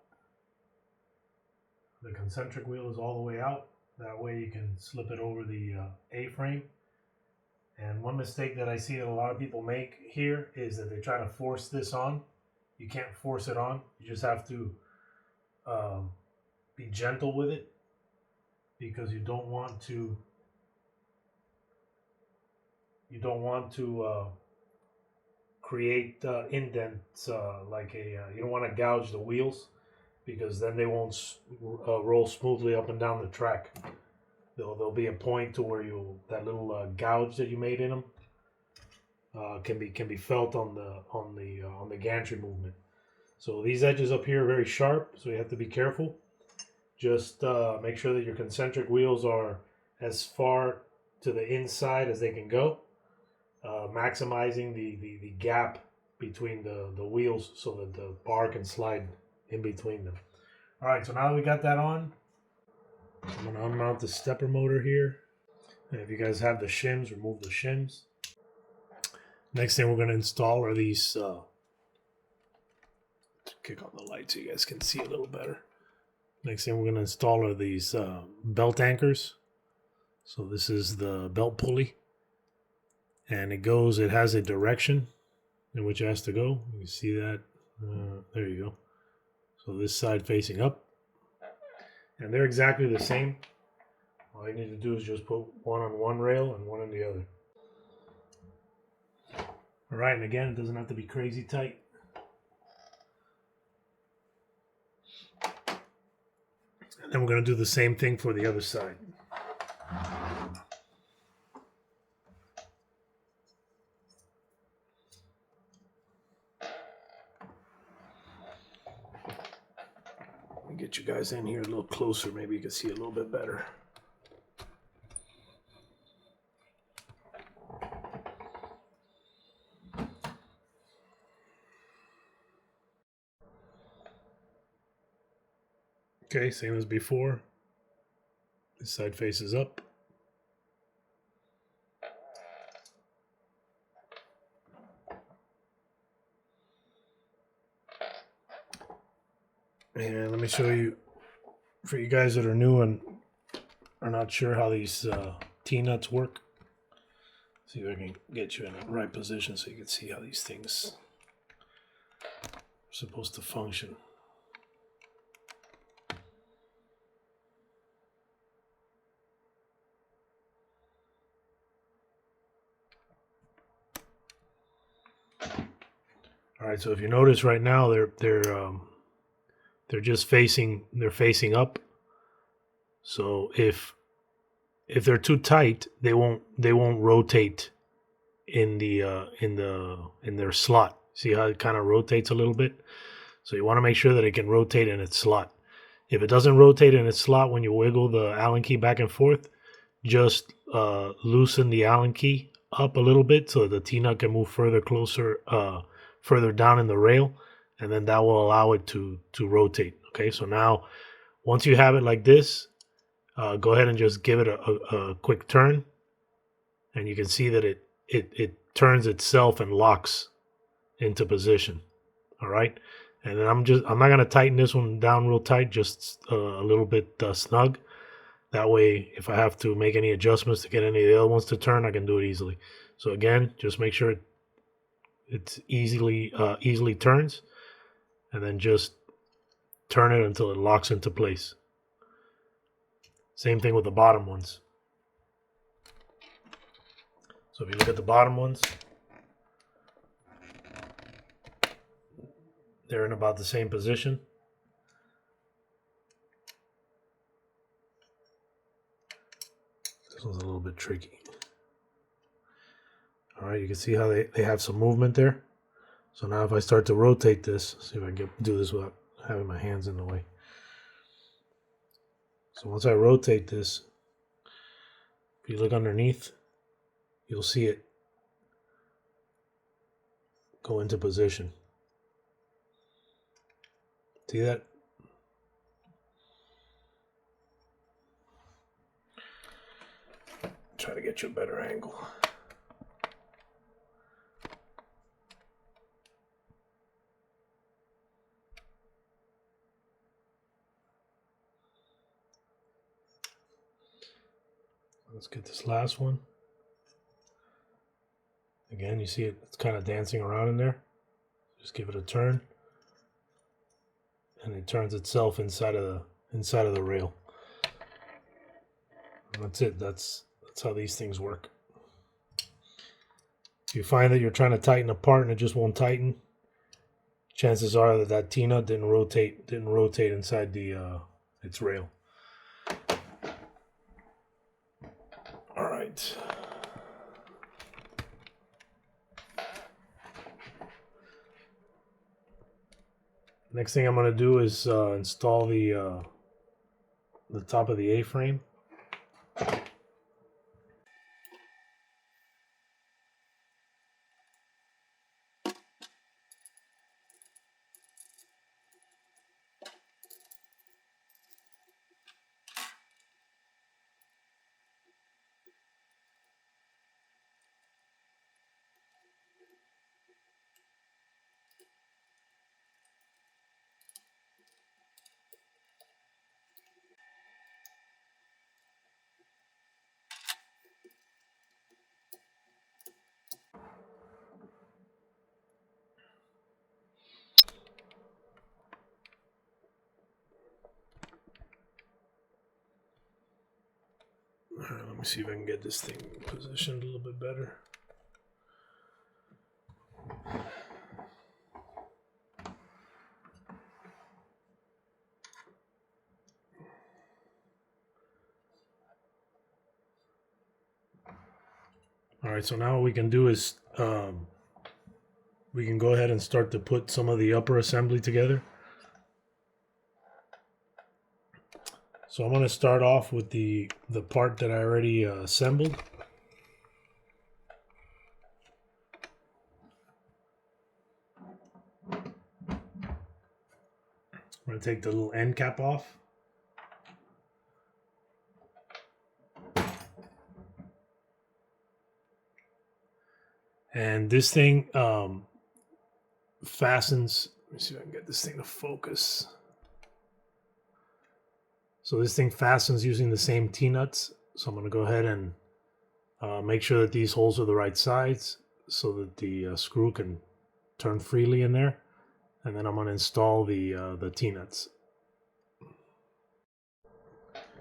The concentric wheel is all the way out. That way you can slip it over the A-frame. And one mistake that I see that a lot of people make here is that they try to force this on. You can't force it on. You just have to be gentle with it, because you don't want to create indents you don't want to gouge the wheels, because then they won't roll smoothly up and down the track. There'll be a point to where that little gouge that you made in them can be felt on the gantry movement. So these edges up here are very sharp, so you have to be careful. Just make sure that your concentric wheels are as far to the inside as they can go, maximizing the gap between the wheels so that the bar can slide in between them. All right, so now that we got that on, I'm going to unmount the stepper motor here. And if you guys have the shims, remove the shims. Next thing we're going to install are these, kick on the light so you guys can see a little better. Next thing we're going to install are these belt anchors. So this is the belt pulley. And it has a direction in which it has to go. You can see that. There you go. So this side facing up. And they're exactly the same. All you need to do is just put one on one rail and one on the other. All right, and again, it doesn't have to be crazy tight. And then we're going to do the same thing for the other side. Let me get you guys in here a little closer. Maybe you can see a little bit better. Okay, same as before. This side faces up. And let me show you, for you guys that are new and are not sure how these T-nuts work. See if I can get you in the right position so you can see how these things are supposed to function. All right, so if you notice right now, they're just facing up. So if they're too tight, they won't rotate in their slot. See how it kind of rotates a little bit? So you want to make sure that it can rotate in its slot. If it doesn't rotate in its slot when you wiggle the Allen key back and forth, just loosen the Allen key up a little bit so the T-nut can move further down in the rail, and then that will allow it to rotate. Okay, so now once you have it like this, go ahead and just give it a quick turn, and you can see that it turns itself and locks into position. All right, and then I'm not gonna tighten this one down real tight, just a little bit snug. That way, if I have to make any adjustments to get any of the other ones to turn, I can do it easily. So again, just make sure it easily turns, and then just turn it until it locks into place. Same thing with the bottom ones. So if you look at the bottom ones, they're in about the same position. This one's a little bit tricky. All right, you can see how they have some movement there. So now if I start to rotate this, see if I can do this without having my hands in the way. So once I rotate this, if you look underneath, you'll see it go into position. See that? Try to get you a better angle. Let's get this last one. Again, you see it's kind of dancing around in there. Just give it a turn, and it turns itself inside of the rail. And that's it. That's how these things work. If you find that you're trying to tighten a part and it just won't tighten, chances are that T-nut didn't rotate inside its rail. All right. Next thing I'm going to do is install the top of the A-frame. Alright, let me see if I can get this thing positioned a little bit better. Alright, so now what we can do is we can go ahead and start to put some of the upper assembly together. So I'm going to start off with the part that I already assembled. I'm going to take the little end cap off. And this thing fastens. Let me see if I can get this thing to focus. So this thing fastens using the same T-nuts. So I'm going to go ahead and make sure that these holes are the right size so that the screw can turn freely in there. And then I'm going to install the T-nuts.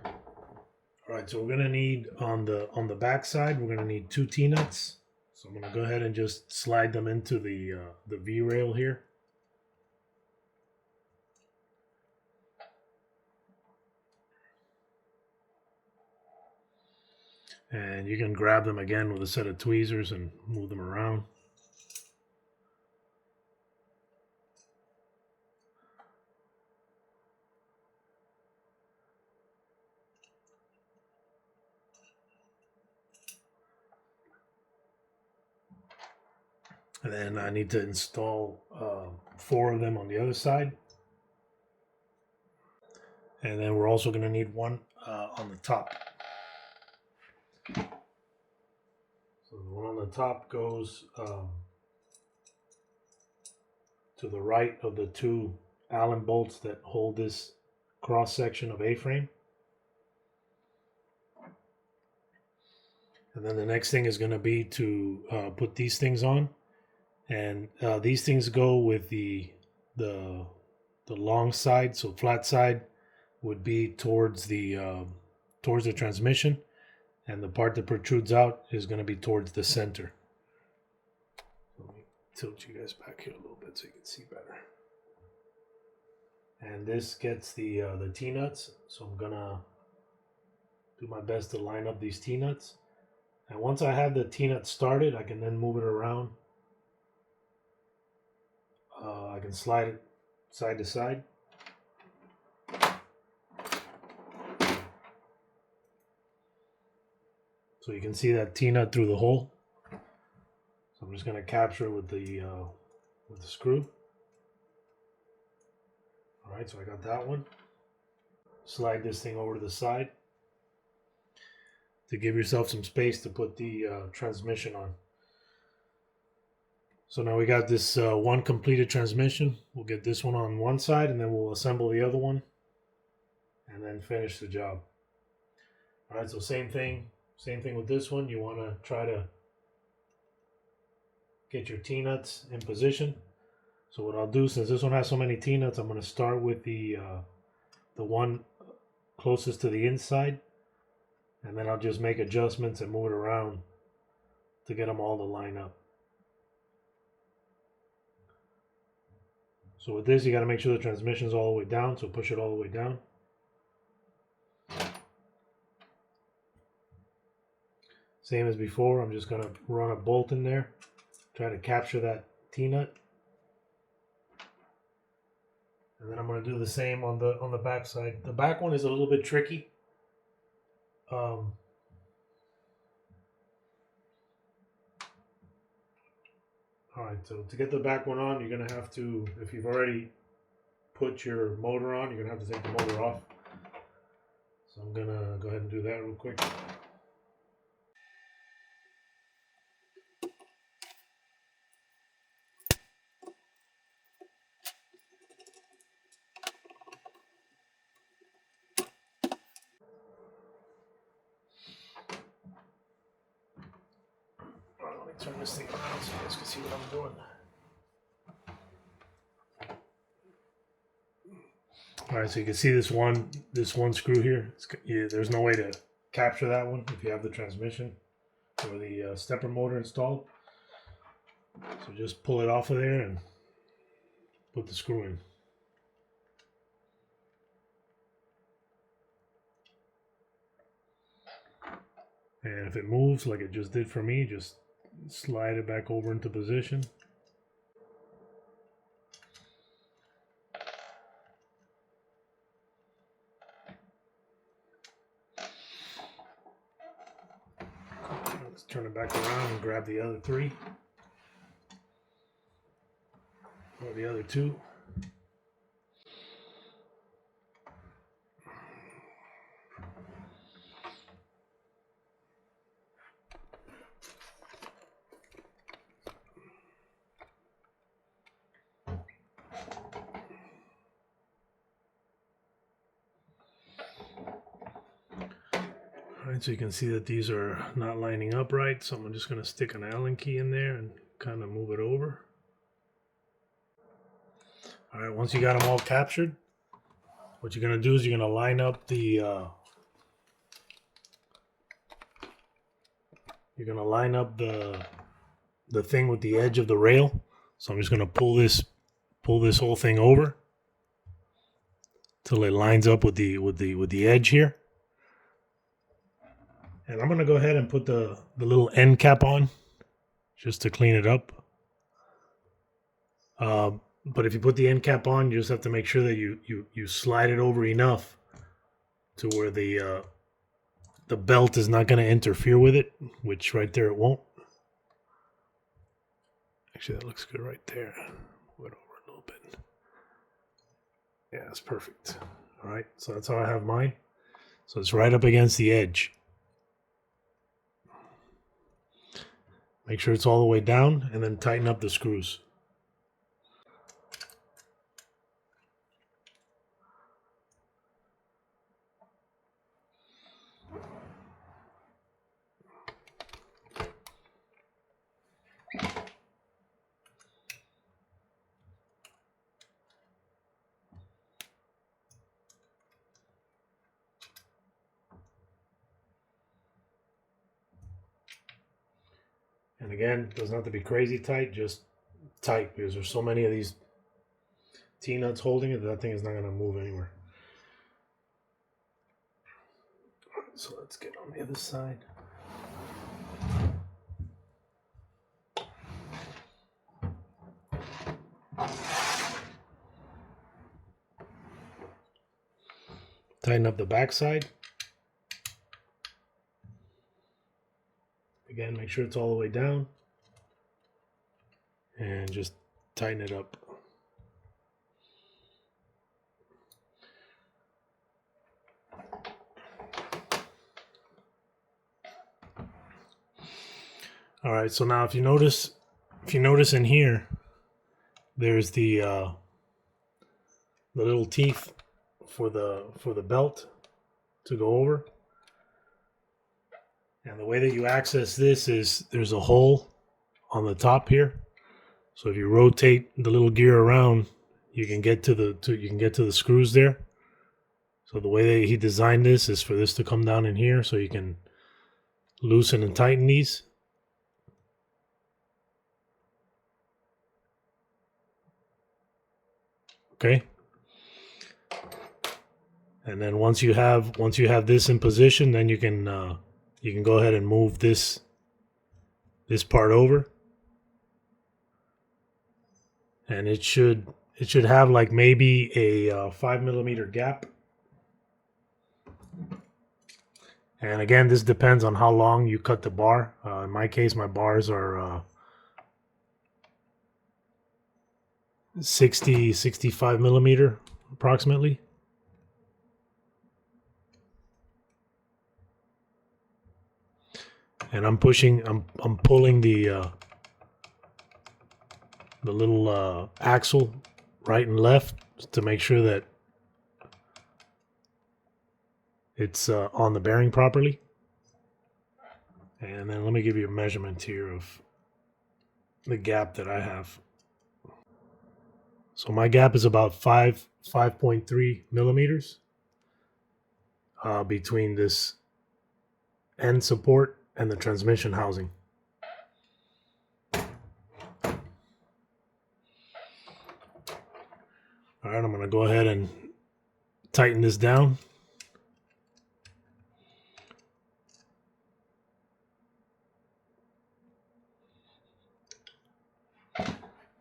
All right, so we're going to need on the back side, we're going to need 2 T-nuts. So I'm going to go ahead and just slide them into the V-rail here. And you can grab them again with a set of tweezers and move them around. And then I need to install 4 of them on the other side. And then we're also going to need one on the top. So the one on the top goes to the right of the 2 Allen bolts that hold this cross section of A-frame. And then the next thing is going to be to put these things on. And these things go with the long side, so flat side would be towards the transmission, and the part that protrudes out is going to be towards the center. Let me tilt you guys back here a little bit so you can see better. And this gets the T-nuts, so I'm gonna do my best to line up these T-nuts. And once I have the T-nut started, I can then move it around. I can slide it side to side. So you can see that T-nut through the hole. So I'm just going to capture it with the screw. All right, so I got that one. Slide this thing over to the side to give yourself some space to put the transmission on. So now we got this one completed transmission. We'll get this one on one side and then we'll assemble the other one and then finish the job. All right, so same thing with this one. You want to try to get your T-nuts in position. So what I'll do, since this one has so many T-nuts, I'm going to start with the one closest to the inside, and then I'll just make adjustments and move it around to get them all to line up. So with this, you got to make sure the transmission is all the way down, so push it all the way down. Same as before, I'm just going to run a bolt in there, try to capture that T-nut. And then I'm going to do the same on the back side. The back one is a little bit tricky. All right, so to get the back one on, you're going to have to, if you've already put your motor on, you're going to have to take the motor off. So I'm going to go ahead and do that real quick. All right, let me turn this thing around so you guys can see what I'm doing. All right, so you can see this one screw here. There's no way to capture that one if you have the transmission or the stepper motor installed. So just pull it off of there and put the screw in. And if it moves like it just did for me, just slide it back over into position. Let's turn it back around and grab the other three. Or the other two. Alright, so you can see that these are not lining up right, so I'm just going to stick an Allen key in there and kind of move it over. Alright, once you got them all captured, what you're going to do is you're going to line up the the thing with the edge of the rail. So I'm just going to pull this whole thing over till it lines up with the edge here. And I'm going to go ahead and put the little end cap on just to clean it up. But if you put the end cap on, you just have to make sure that you slide it over enough to where the belt is not going to interfere with it, which right there it won't. Actually, that looks good right there. Move it over a little bit. Yeah, that's perfect. All right, so that's how I have mine. So it's right up against the edge. Make sure it's all the way down and then tighten up the screws. And again, it doesn't have to be crazy tight, just tight, because there's so many of these T-nuts holding it that thing is not going to move anywhere. So let's get on the other side. Tighten up the back side. Again, make sure it's all the way down. And just tighten it up. All right, so now if you notice in here, there's the little teeth for the belt to go over. And the way that you access this is there's a hole on the top here. So if you rotate the little gear around, you can get to the screws there. So the way that he designed this is for this to come down in here so you can loosen and tighten these. Okay. And then once you have this in position, then you can go ahead and move this part over. And it should have like maybe a 5mm gap. And again, this depends on how long you cut the bar. In my case, my bars are 65mm approximately. And I'm pulling the little axle right and left to make sure that it's on the bearing properly. And then let me give you a measurement here of the gap that I have. So my gap is about 5.3 millimeters between this end support and the transmission housing. All right, I'm going to go ahead and tighten this down.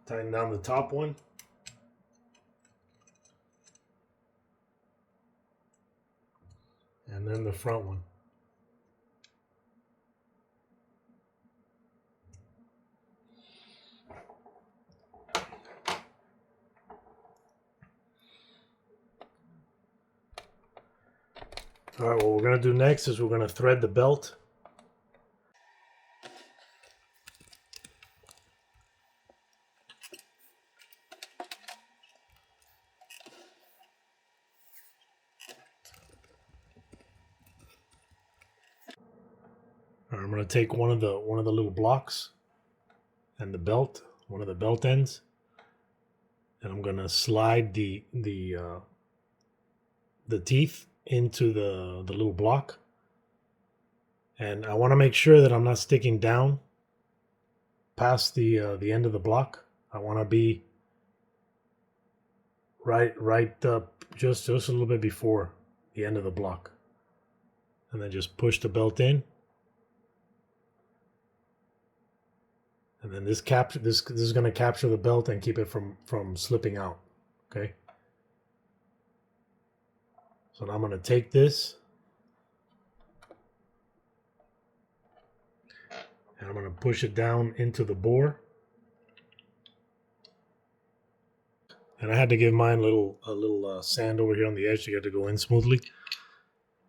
Tighten down the top one. And then the front one. All right, what we're going to do next is we're going to thread the belt. All right, I'm going to take one of the little blocks and the belt, one of the belt ends, and I'm going to slide the teeth into the little block. And I want to make sure that I'm not sticking down past the end of the block. I want to be right up just a little bit before the end of the block, and then just push the belt in. And then this is going to capture the belt and keep it from slipping out. Okay. So now I'm going to take this and I'm going to push it down into the bore. And I had to give mine a little sand over here on the edge to get it to go in smoothly,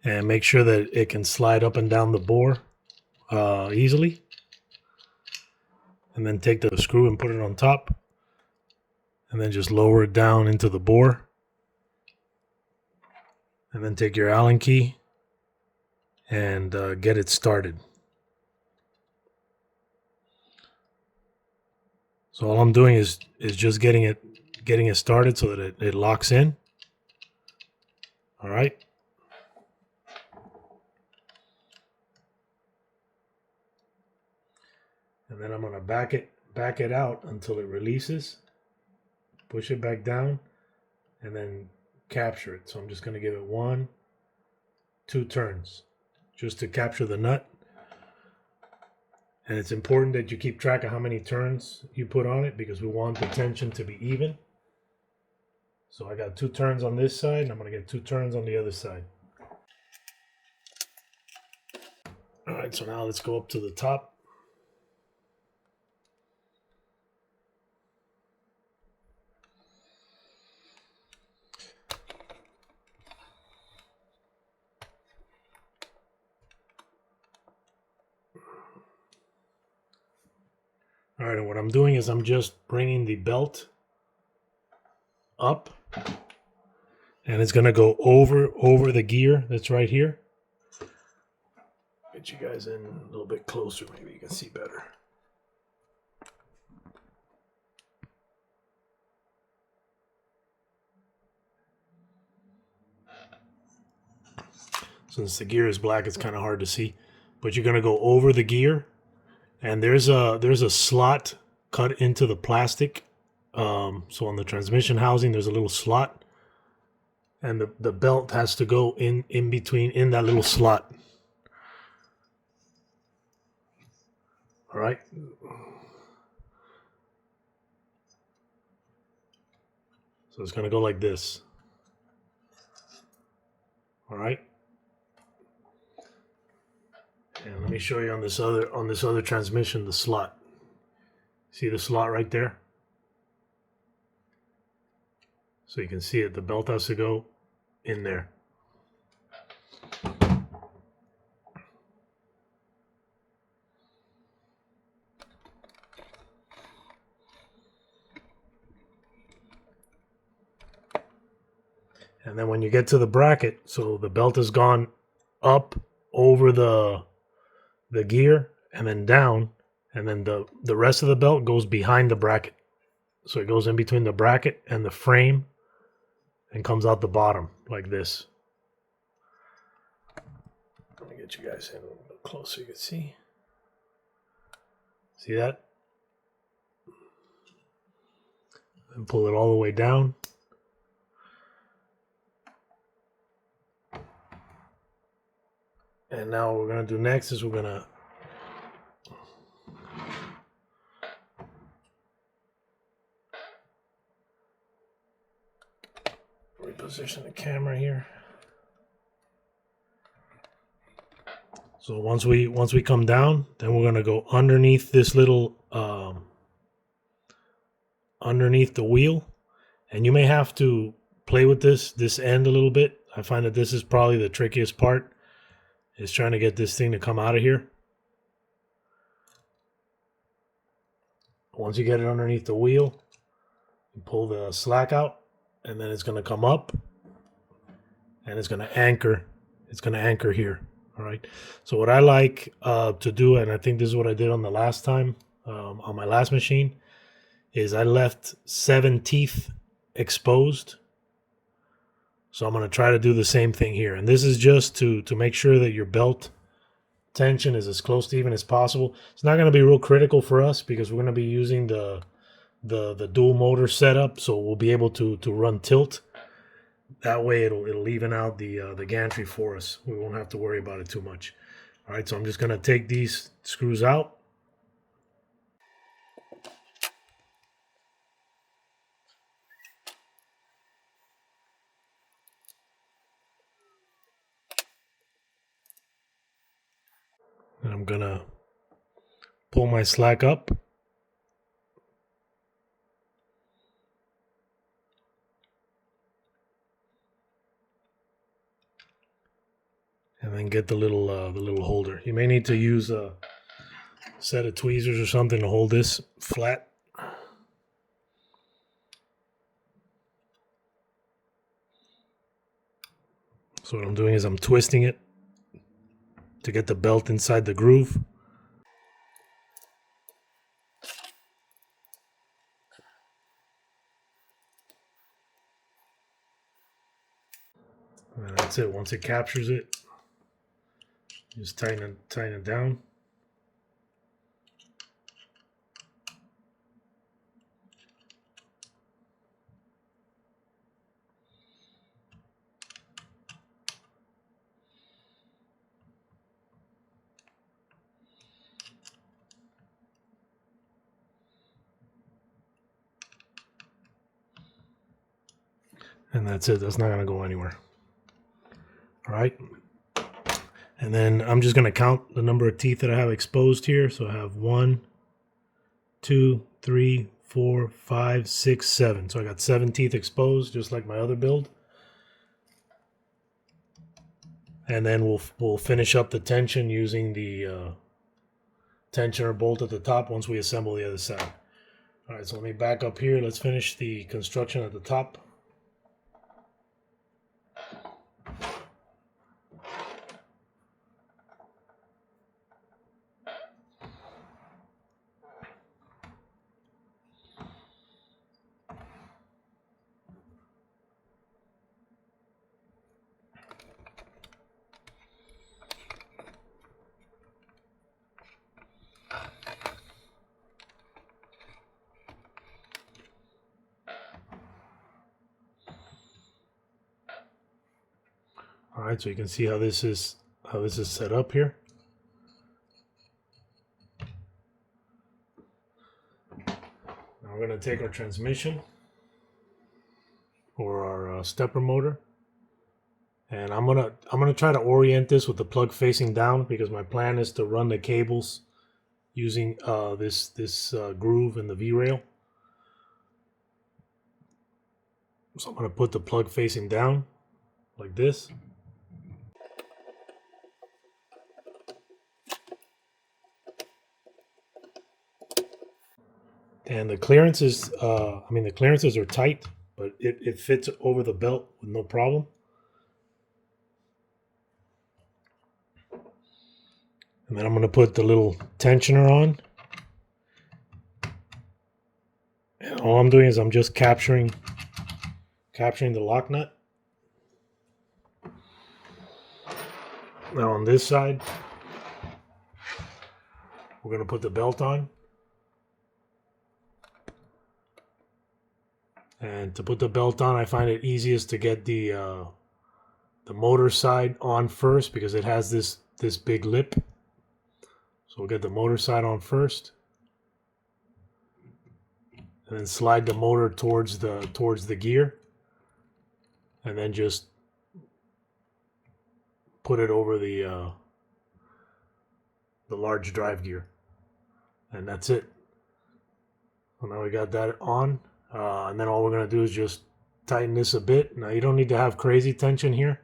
and make sure that it can slide up and down the bore easily. And then take the screw and put it on top, and then just lower it down into the bore. And then take your Allen key and get it started. So all I'm doing is just getting it started so that it locks in. All right. And then I'm going to back it out until it releases. Push it back down and then capture it. So I'm just going to give it 1-2 turns just to capture the nut. And it's important that you keep track of how many turns you put on it, because we want the tension to be even. So I got 2 turns on this side, and I'm going to get 2 turns on the other side. All right, so now let's go up to the top. All right, and what I'm doing is I'm just bringing the belt up, and it's going to go over the gear that's right here. Get you guys in a little bit closer, maybe you can see better. Since the gear is black, it's kind of hard to see, but you're going to go over the gear, and there's a slot cut into the plastic. So on the transmission housing, there's a little slot, and the belt has to go in between, in that little slot. All right. So it's going to go like this. All right. And let me show you on this other transmission, the slot. See the slot right there? So you can see it, the belt has to go in there. And then when you get to the bracket, so the belt has gone up over the gear and then down, and then the rest of the belt goes behind the bracket. So it goes in between the bracket and the frame and comes out the bottom like this. Let me get you guys in a little bit. closer you can see. See that? And pull it all the way down. And now what we're going to do next is we're going to reposition the camera here. So once we come down, then we're going to go underneath this little underneath the wheel, and you may have to play with this end a little bit. I find that this is probably the trickiest part, is trying to get this thing to come out of here. Once you get it underneath the wheel, you pull the slack out, and then it's going to come up, and it's going to anchor. It's going to anchor here. All right. So what I like to do, and I think this is what I did on the last time, on my last machine, is I left 7 teeth exposed. So I'm going to try to do the same thing here. And this is just to make sure that your belt tension is as close to even as possible. It's not going to be real critical for us because we're going to be using the dual motor setup, so we'll be able to run tilt. That way it'll even out the gantry for us. We won't have to worry about it too much. All right, so I'm just going to take these screws out. And I'm going to pull my slack up. And then get the little holder. You may need to use a set of tweezers or something to hold this flat. So what I'm doing is I'm twisting it to get the belt inside the groove. And that's it. Once it captures it, just tighten it down. And that's it. That's not going to go anywhere. All right. And then I'm just going to count the number of teeth that I have exposed here. So I have 1, 2, 3, 4, 5, 6, 7. So I got 7 teeth exposed, just like my other build. And then we'll finish up the tension using the tensioner bolt at the top once we assemble the other side. All right, so let me back up here. Let's finish the construction at the top. All right, so you can see how this is set up here. Now we're going to take our transmission or our stepper motor, and I'm gonna try to orient this with the plug facing down because my plan is to run the cables using this groove in the V-rail. So I'm going to put the plug facing down like this. And the clearances, the clearances are tight, but it fits over the belt with no problem. And then I'm going to put the little tensioner on. And all I'm doing is I'm just capturing the lock nut. Now on this side, we're going to put the belt on. And to put the belt on, I find it easiest to get the motor side on first because it has this big lip. So we'll get the motor side on first, and then slide the motor towards the gear, and then just put it over the large drive gear, and that's it. So now we got that on, and then all we're gonna do is just tighten this a bit. Now you don't need to have crazy tension here.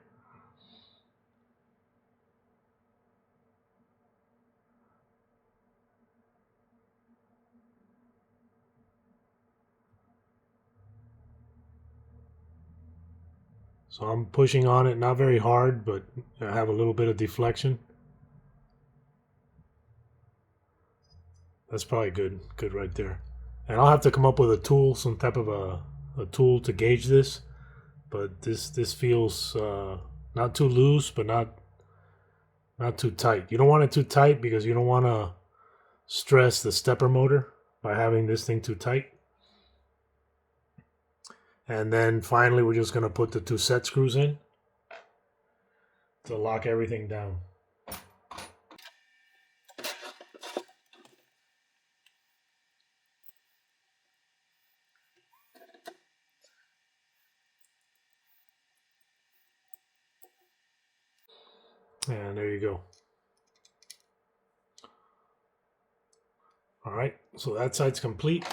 So I'm pushing on it, not very hard, but I have a little bit of deflection. That's probably good right there. And I'll have to come up with a tool, some type of a tool to gauge this. But this feels not too loose, but not too tight. You don't want it too tight because you don't want to stress the stepper motor by having this thing too tight. And then finally, we're just going to put the 2 set screws in to lock everything down. And there you go. All right, so that side's complete.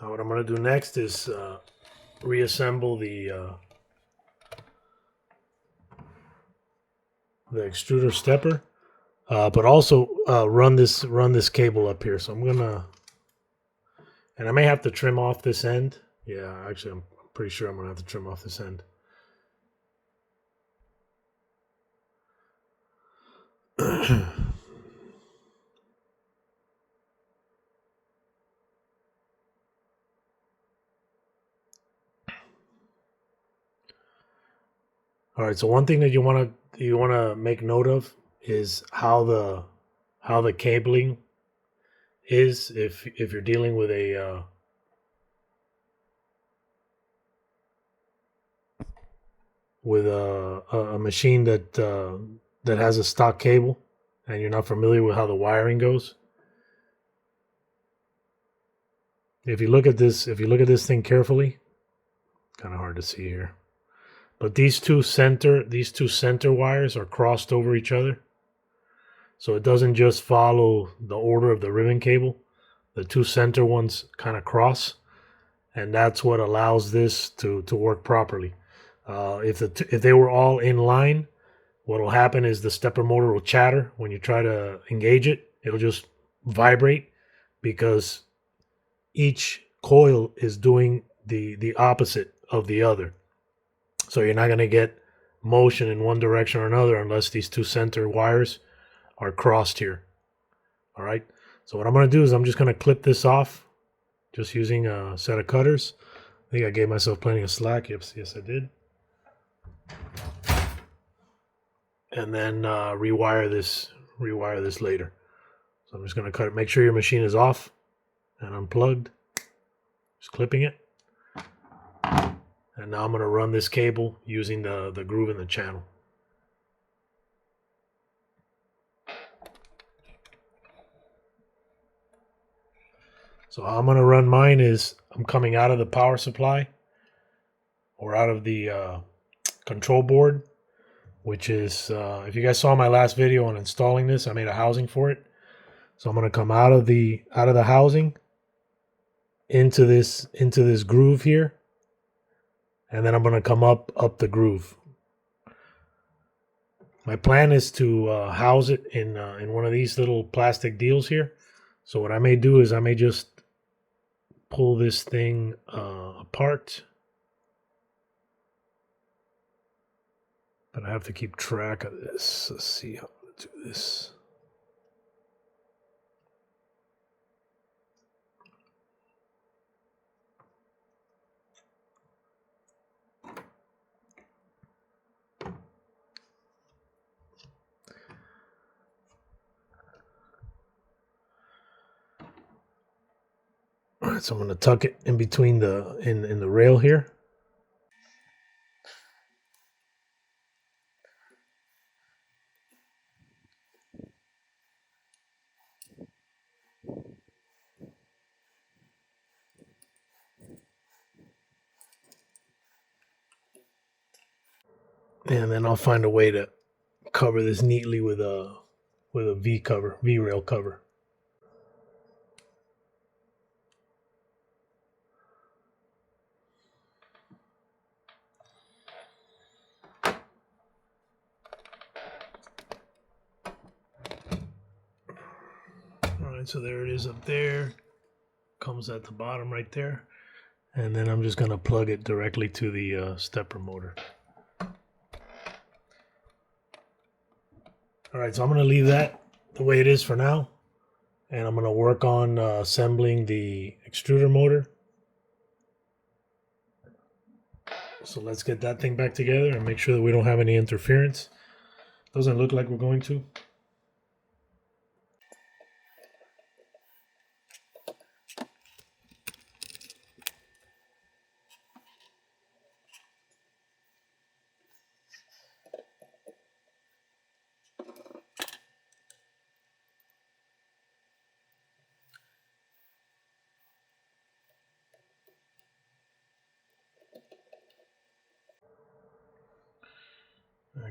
Now what I'm going to do next is reassemble the extruder stepper, but also run this cable up here. So I'm gonna, and I may have to trim off this end. Yeah, actually, I'm pretty sure I'm gonna have to trim off this end. All right, so one thing that you want to make note of is how the cabling is if you're dealing with a machine that has a stock cable and you're not familiar with how the wiring goes. If you look at this thing carefully, kind of hard to see here. But these two center wires are crossed over each other. So it doesn't just follow the order of the ribbon cable. The 2 center ones kind of cross, and that's what allows this to work properly. If they were all in line, what will happen is the stepper motor will chatter when you try to engage it. It'll just vibrate because each coil is doing the opposite of the other. So you're not going to get motion in one direction or another unless these 2 center wires are crossed here. All right. So what I'm going to do is I'm just going to clip this off just using a set of cutters. I think I gave myself plenty of slack. Yes, I did. And then rewire this later. So I'm just going to cut it. Make sure your machine is off and unplugged. Just clipping it. And now I'm going to run this cable using the groove in the channel. So how I'm going to run mine is I'm coming out of the power supply or out of the control board, which is, if you guys saw my last video on installing this, I made a housing for it. So I'm going to come out of the housing into this groove here. And then I'm going to come up the groove. My plan is to house it in one of these little plastic deals here. So what I may do is I may just pull this thing apart. But I have to keep track of this. Let's see how to do this. Alright, so I'm going to tuck it in between the in the rail here. And then I'll find a way to cover this neatly with a V rail cover. Alright, so there it is up there. Comes at the bottom right there. And then I'm just going to plug it directly to the stepper motor. Alright, so I'm going to leave that the way it is for now. And I'm going to work on assembling the extruder motor. So let's get that thing back together and make sure that we don't have any interference. Doesn't look like we're going to.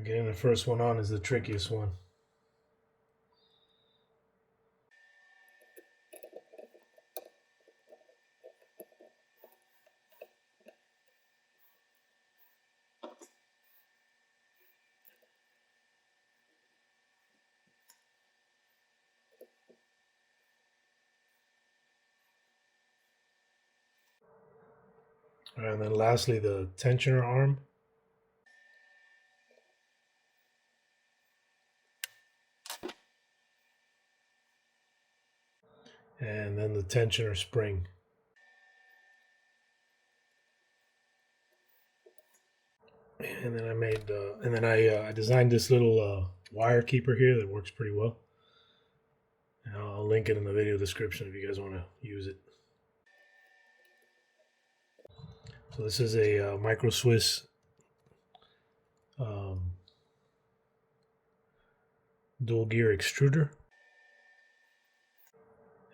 Getting the first one on is the trickiest one. And then lastly, the tensioner arm. And then the tensioner spring. And then I designed this little wire keeper here that works pretty well. And I'll link it in the video description if you guys want to use it. So this is a Micro Swiss dual gear extruder.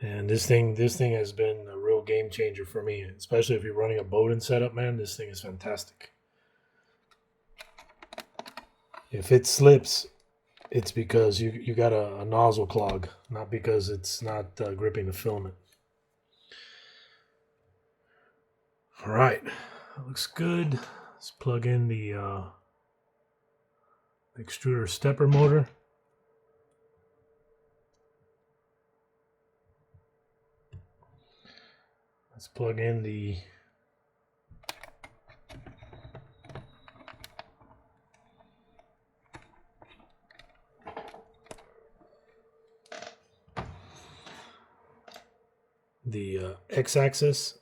And this thing has been a real game changer for me, especially if you're running a Bowden setup, man. This thing is fantastic. If it slips, it's because you got a nozzle clog, not because it's not gripping the filament. All right, that looks good. Let's plug in the extruder stepper motor. Let's plug in the X-axis.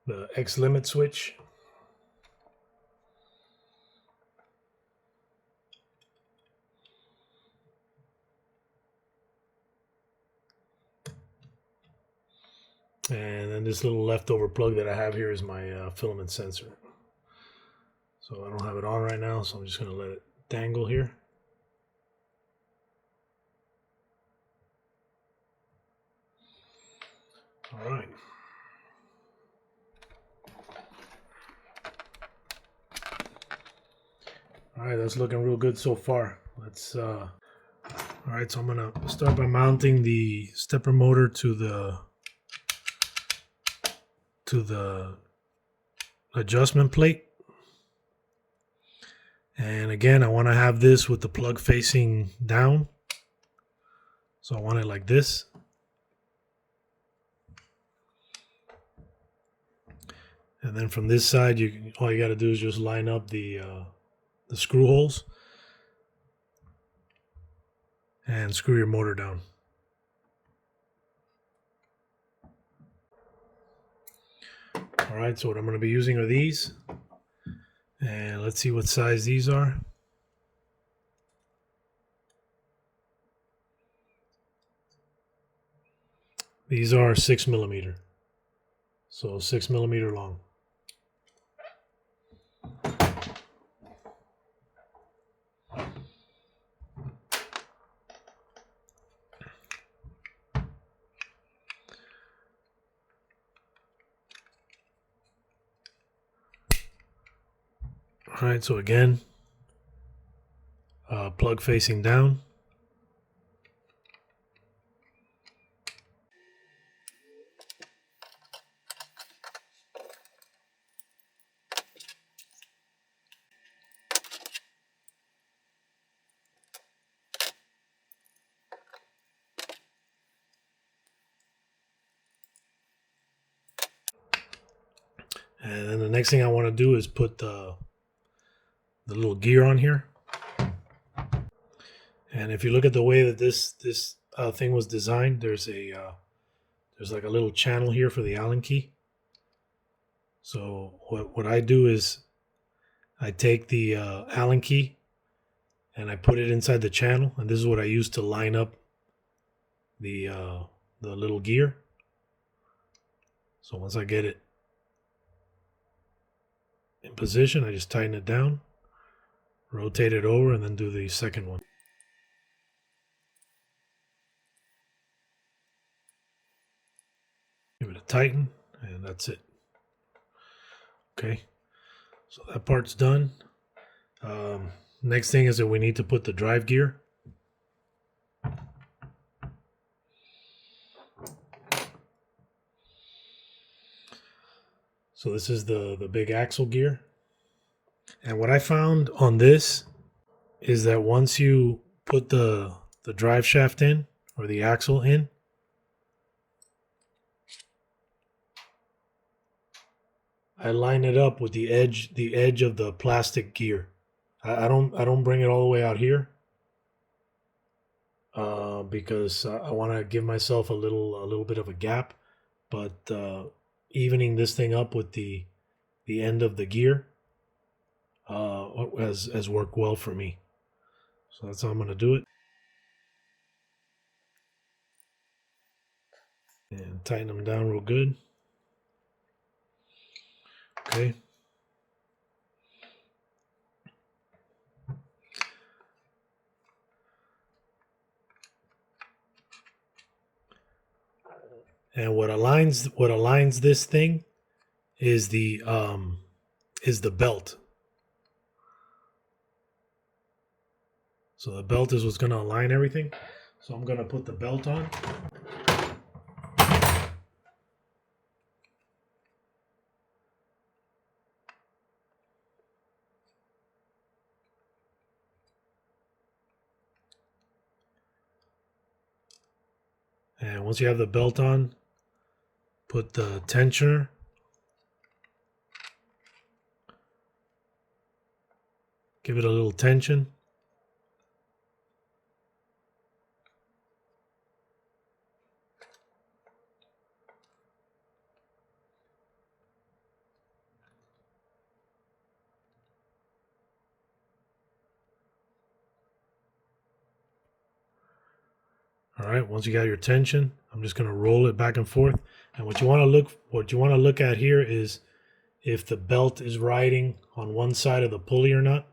The X limit switch. And then this little leftover plug that I have here is my filament sensor. So I don't have it on right now, so I'm just going to let it dangle here. All right. All right, that's looking real good so far. Let's all right, so I'm going to start by mounting the stepper motor to the adjustment plate. And again, I want to have this with the plug facing down. So I want it like this. And then from this side, all you got to do is just line up the screw holes and screw your motor down. All right, so what I'm going to be using are these. And let's see what size these are. These are 6mm, so 6mm long. All right, so again, plug facing down. And then the next thing I want to do is put the little gear on here. And if you look at the way that this thing was designed, there's like a little channel here for the Allen key. So what I do is I take the Allen key and I put it inside the channel, and this is what I use to line up the little gear. So once I get it in position, I just tighten it down, rotate it over, and then do the second one. Give it a tighten, and that's it. Okay, so that part's done. Next thing is that we need to put the drive gear. So this is the big axle gear. And what I found on this is that once you put the drive shaft in, or the axle in, I line it up with the edge of the plastic gear. I don't bring it all the way out here because I want to give myself a little bit of a gap, but evening this thing up with the end of the gear has worked well for me. So that's how I'm going to do it. And tighten them down real good. Okay. And what aligns this thing is the belt. So the belt is what's going to align everything. So I'm going to put the belt on. And once you have the belt on, put the tensioner. Give it a little tension. All right, once you got your tension, I'm just going to roll it back and forth. And what you want to look at here is if the belt is riding on one side of the pulley or not.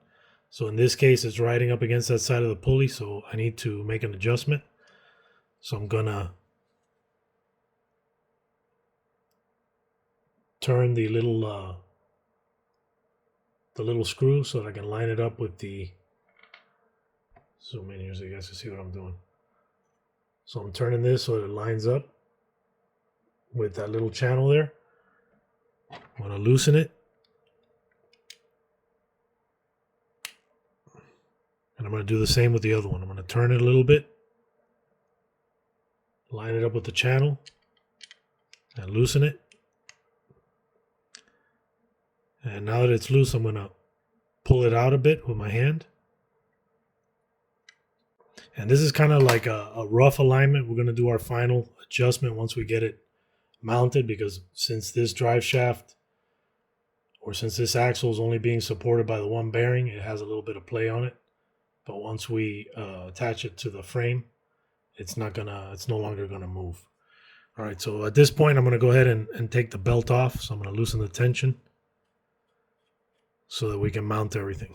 So in this case, it's riding up against that side of the pulley, so I need to make an adjustment. So I'm going to turn the little screw so that I can line it up with the, zoom in here so you guys can see what I'm doing. So I'm turning this so it lines up with that little channel there. I'm going to loosen it. And I'm going to do the same with the other one. I'm going to turn it a little bit, line it up with the channel, and loosen it. And now that it's loose, I'm going to pull it out a bit with my hand. And this is kind of like a rough alignment. We're going to do our final adjustment once we get it mounted, because since this drive shaft or since this axle is only being supported by the one bearing, it has a little bit of play on it. But once we attach it to the frame, it's no longer gonna move. All right, so at this point, I'm gonna go ahead and take the belt off. So I'm gonna loosen the tension so that we can mount everything.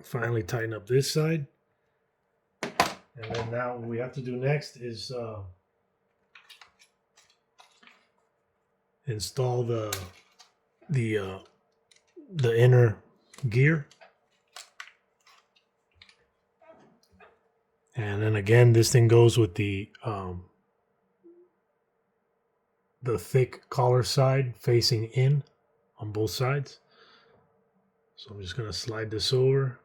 Finally tighten up this side. And then now what we have to do next is install the inner gear. And then again, this thing goes with the thick collar side facing in on both sides. So I'm just going to slide this over.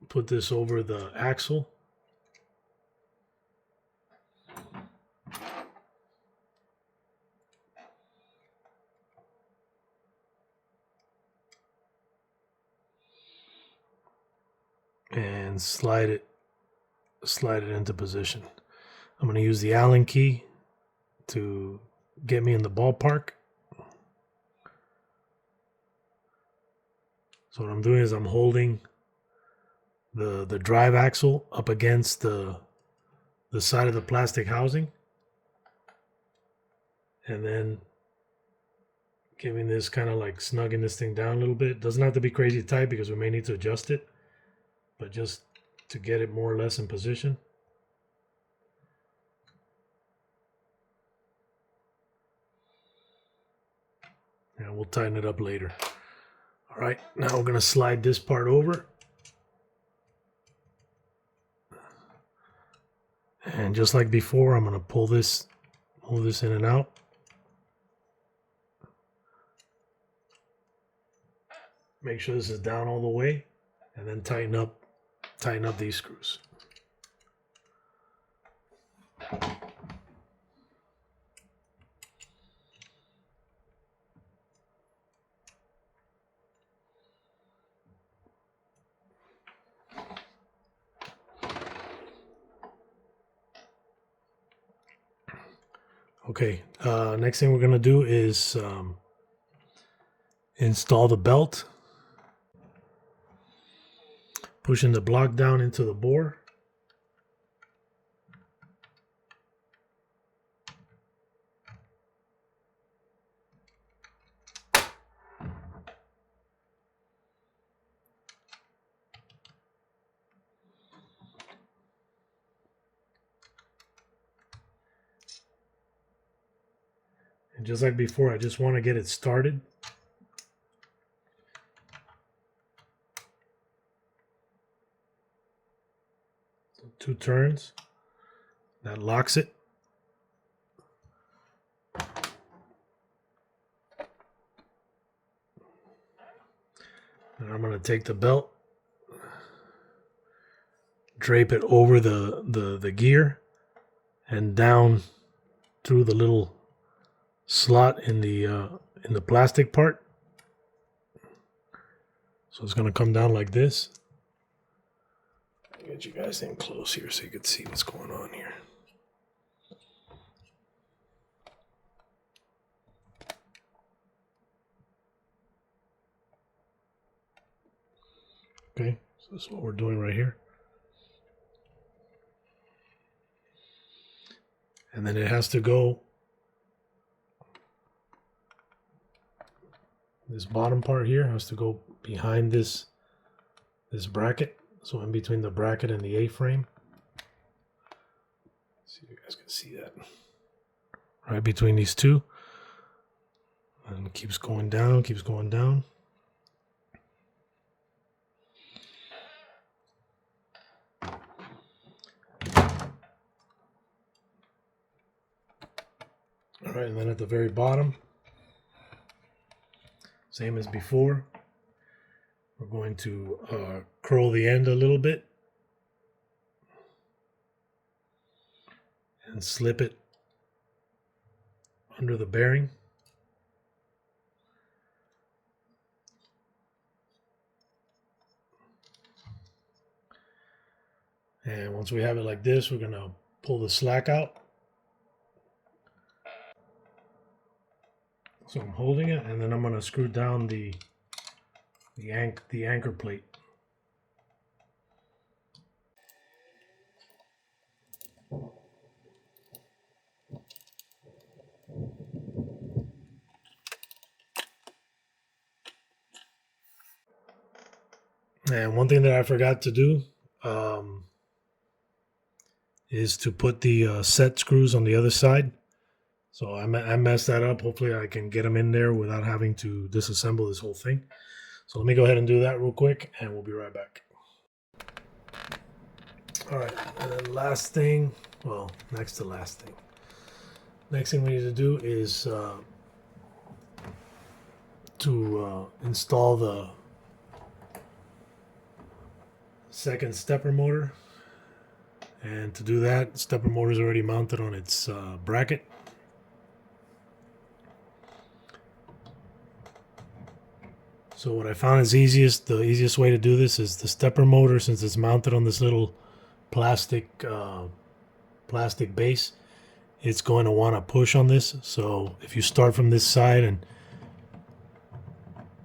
Put this over the axle. And slide it into position. I'm going to use the Allen key to get me in the ballpark. So what I'm doing is I'm holding the drive axle up against the side of the plastic housing, and then giving this kind of like snugging this thing down a little bit. Doesn't have to be crazy tight because we may need to adjust it, but just to get it more or less in position. And we'll tighten it up later. All right, now we're going to slide this part over. And just like before, I'm going to pull this, move this in and out. Make sure this is down all the way, and then tighten up these screws. Okay, next thing we're gonna do is install the belt. Pushing the block down into the bore. And just like before, I just want to get it started. So 2 turns. That locks it. And I'm going to take the belt, drape it over the gear and down through the little slot in the plastic part. So it's going to come down like this. I'll get you guys in close here so you can see what's going on here. Okay, so that's what we're doing right here. And then it has to go, this bottom part here has to go behind this bracket. So in between the bracket and the A-frame. See if you guys can see that. Right between these two. And it keeps going down, keeps going down. All right, and then at the very bottom, same as before, we're going to curl the end a little bit and slip it under the bearing. And once we have it like this, we're going to pull the slack out. So I'm holding it, and then I'm going to screw down the anchor plate. And one thing that I forgot to do is to put the set screws on the other side. So I messed that up. Hopefully I can get them in there without having to disassemble this whole thing. So let me go ahead and do that real quick, and we'll be right back. All right, and then last thing, well, next to last thing. Next thing we need to do is to install the second stepper motor. And to do that, stepper motor is already mounted on its bracket. So what I found is the easiest way to do this is the stepper motor, since it's mounted on this little plastic base, it's going to want to push on this. So if you start from this side and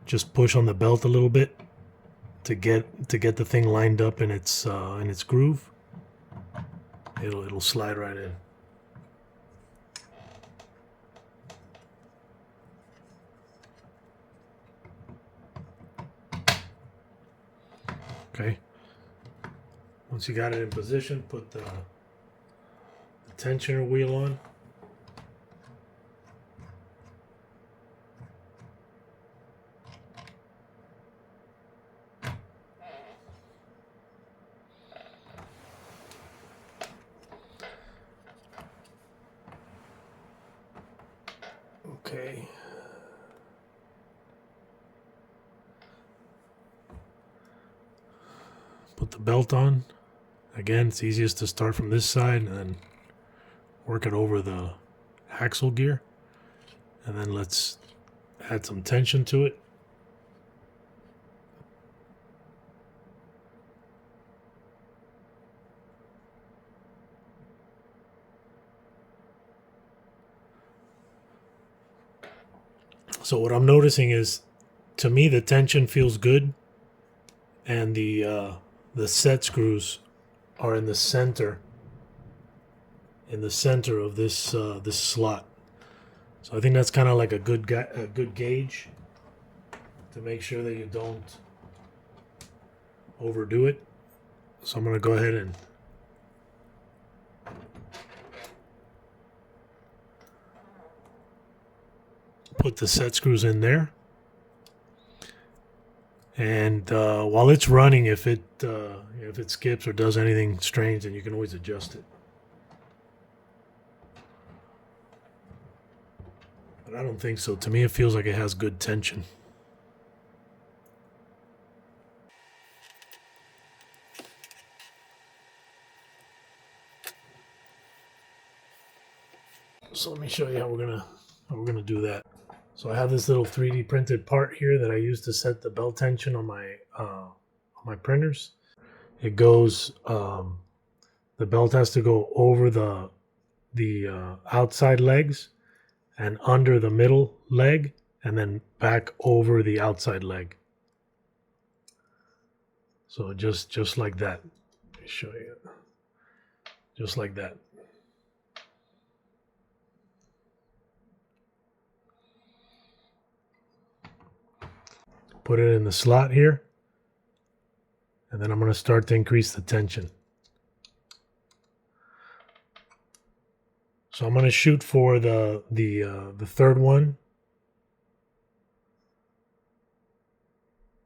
just push on the belt a little bit to get the thing lined up in its groove, it'll slide right in. Okay. Once you got it in position, put the tensioner wheel on. Okay. Put the belt on. Again, it's easiest to start from this side and then work it over the axle gear. And then let's add some tension to it. So what I'm noticing is, to me, the tension feels good, and the set screws are in the center of this this slot. So I think that's kind of like a good gauge to make sure that you don't overdo it. So I'm going to go ahead and put the set screws in there. And while it's running, if it skips or does anything strange, then you can always adjust it. But I don't think so. To me, it feels like it has good tension. So let me show you how we're gonna do that. So I have this little 3D printed part here that I use to set the belt tension on my printers. It goes the belt has to go over the outside legs and under the middle leg, and then back over the outside leg. So just like that. Let me show you. Just like that. Put it in the slot here, and then I'm going to start to increase the tension. So I'm going to shoot for the third one.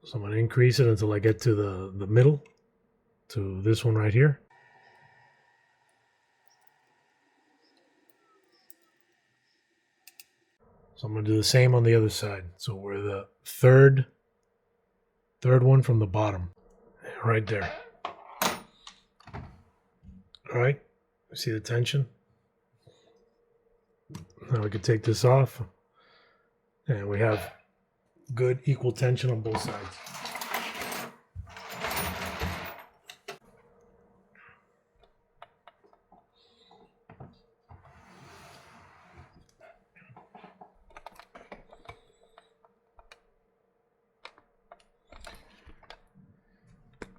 So I'm going to increase it until I get to the middle, to this one right here. So I'm going to do the same on the other side. So we're the third one from the bottom, right there. All right, see the tension? Now we can take this off, and we have good equal tension on both sides.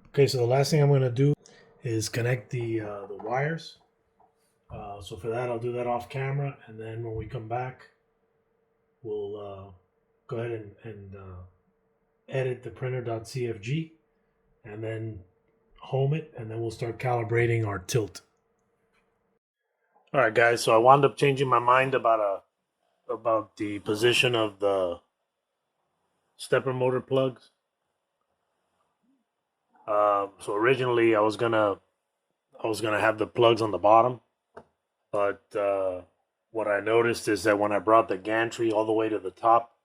Okay, so the last thing I'm going to do is connect the wires. So for that, I'll do that off camera, and then when we come back, we'll go ahead and edit the printer.cfg, and then home it, and then we'll start calibrating our tilt. All right, guys. So I wound up changing my mind about the position of the stepper motor plugs. So originally I was gonna have the plugs on the bottom, but what I noticed is that when I brought the gantry all the way to the top,